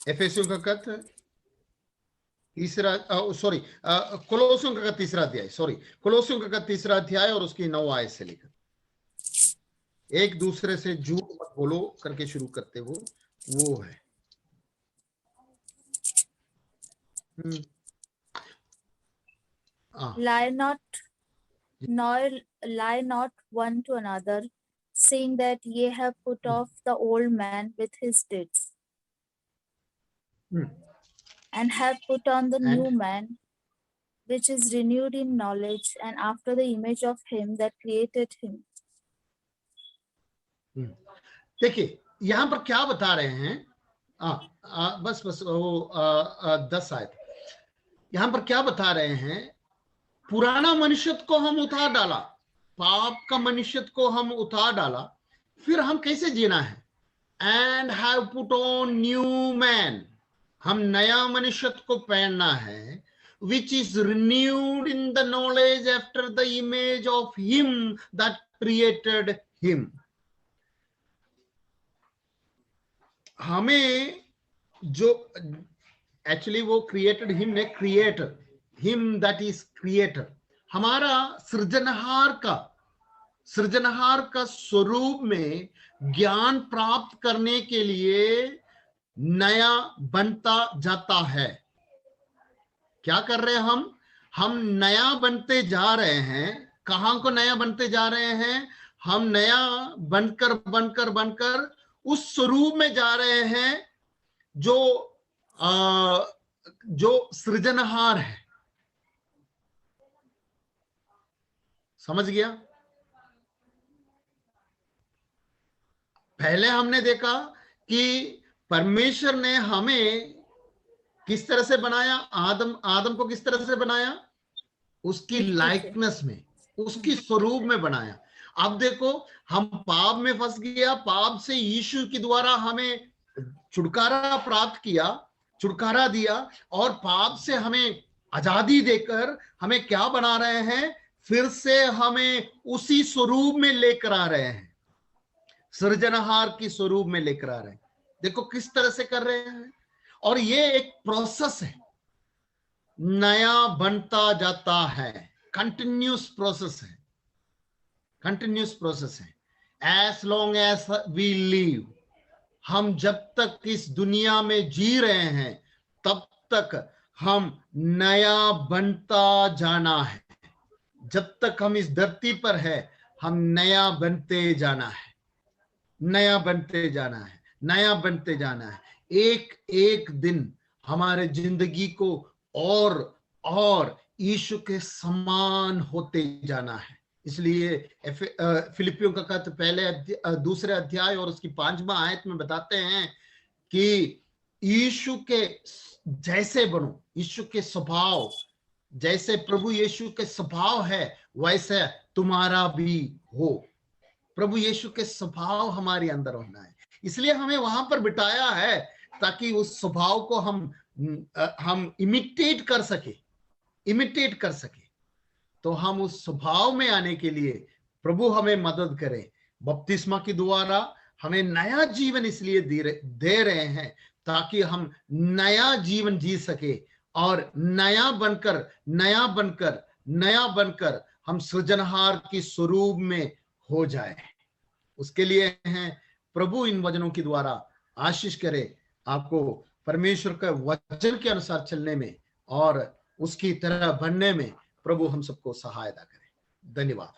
एफेसियों का खत कोलोसियों का 3 अध्याय, कोलोसियों का 3 अध्याय और उसकी 9 आयत से लेकर। एक दूसरे से झूठ मत बोलो करके शुरू करते वो है। Lie not one to another, seeing that ye have put off the old man with his deeds, and have put on the new man, which is renewed in knowledge and after the image of him that created him. देखिए यहां पर क्या बता रहे हैं? बस वो 10 आयत। यहां पर क्या बता रहे हैं? पुराना मनुष्य को हम उतार डाला, पाप का मनुष्य को हम उतार डाला, फिर हम कैसे जीना है? And have put on new man, हम नया मनुष्य को पहनना है, which is renewed in the knowledge after the image of him that created him. हमें जो एक्चुअली वो क्रिएटेड हिम ने creator him that is creator, हमारा सृजनहार का स्वरूप में ज्ञान प्राप्त करने के लिए नया बनता जाता है। क्या कर रहे हैं हम नया बनते जा रहे हैं। कहां को नया बनते जा रहे हैं? हम नया बनकर उस स्वरूप में जा रहे हैं जो सृजनहार है। समझ गया? पहले हमने देखा कि परमेश्वर ने हमें किस तरह से बनाया। आदम को किस तरह से बनाया? उसकी लाइकनेस में, उसकी स्वरूप में बनाया। अब देखो हम पाप में फंस गया, पाप से यीशु के द्वारा हमें छुटकारा प्राप्त किया, छुटकारा दिया, और पाप से हमें आजादी देकर हमें क्या बना रहे हैं? फिर से हमें उसी स्वरूप में लेकर आ रहे हैं, सृजनहार की स्वरूप में लेकर आ रहे हैं। देखो किस तरह से कर रहे हैं। और ये एक प्रोसेस है, नया बनता जाता है, कंटिन्यूस प्रोसेस है, कंटिन्यूस प्रोसेस है। As long as we live, हम जब तक इस दुनिया में जी रहे हैं तब तक हम नया बनता जाना है। जब तक हम इस धरती पर है हम नया बनते जाना है, नया बनते जाना है, नया बनते जाना है। एक एक दिन हमारे जिंदगी को और यीशु के समान होते जाना है। इसलिए फिलिपियों का खत पहले दूसरे अध्याय और उसकी 5वां आयत में बताते हैं कि यीशु के जैसे बनो, यीशु के स्वभाव जैसे प्रभु यीशु के स्वभाव है वैसे तुम्हारा भी हो। प्रभु यीशु के स्वभाव हमारे अंदर होना है, इसलिए हमें वहां पर बिठाया है ताकि उस स्वभाव को हम इमिटेट कर सके। तो हम उस स्वभाव में आने के लिए प्रभु हमें मदद करे। बपतिस्मा के द्वारा हमें नया जीवन इसलिए दे रहे हैं ताकि हम नया जीवन जी सके और नया बनकर हम सृजनहार की स्वरूप में हो जाए। उसके लिए हैं प्रभु इन वचनों के द्वारा आशीष करे आपको परमेश्वर का वचन के अनुसार चलने में और उसकी तरह बनने में प्रभु हम सबको सहायता करे। धन्यवाद।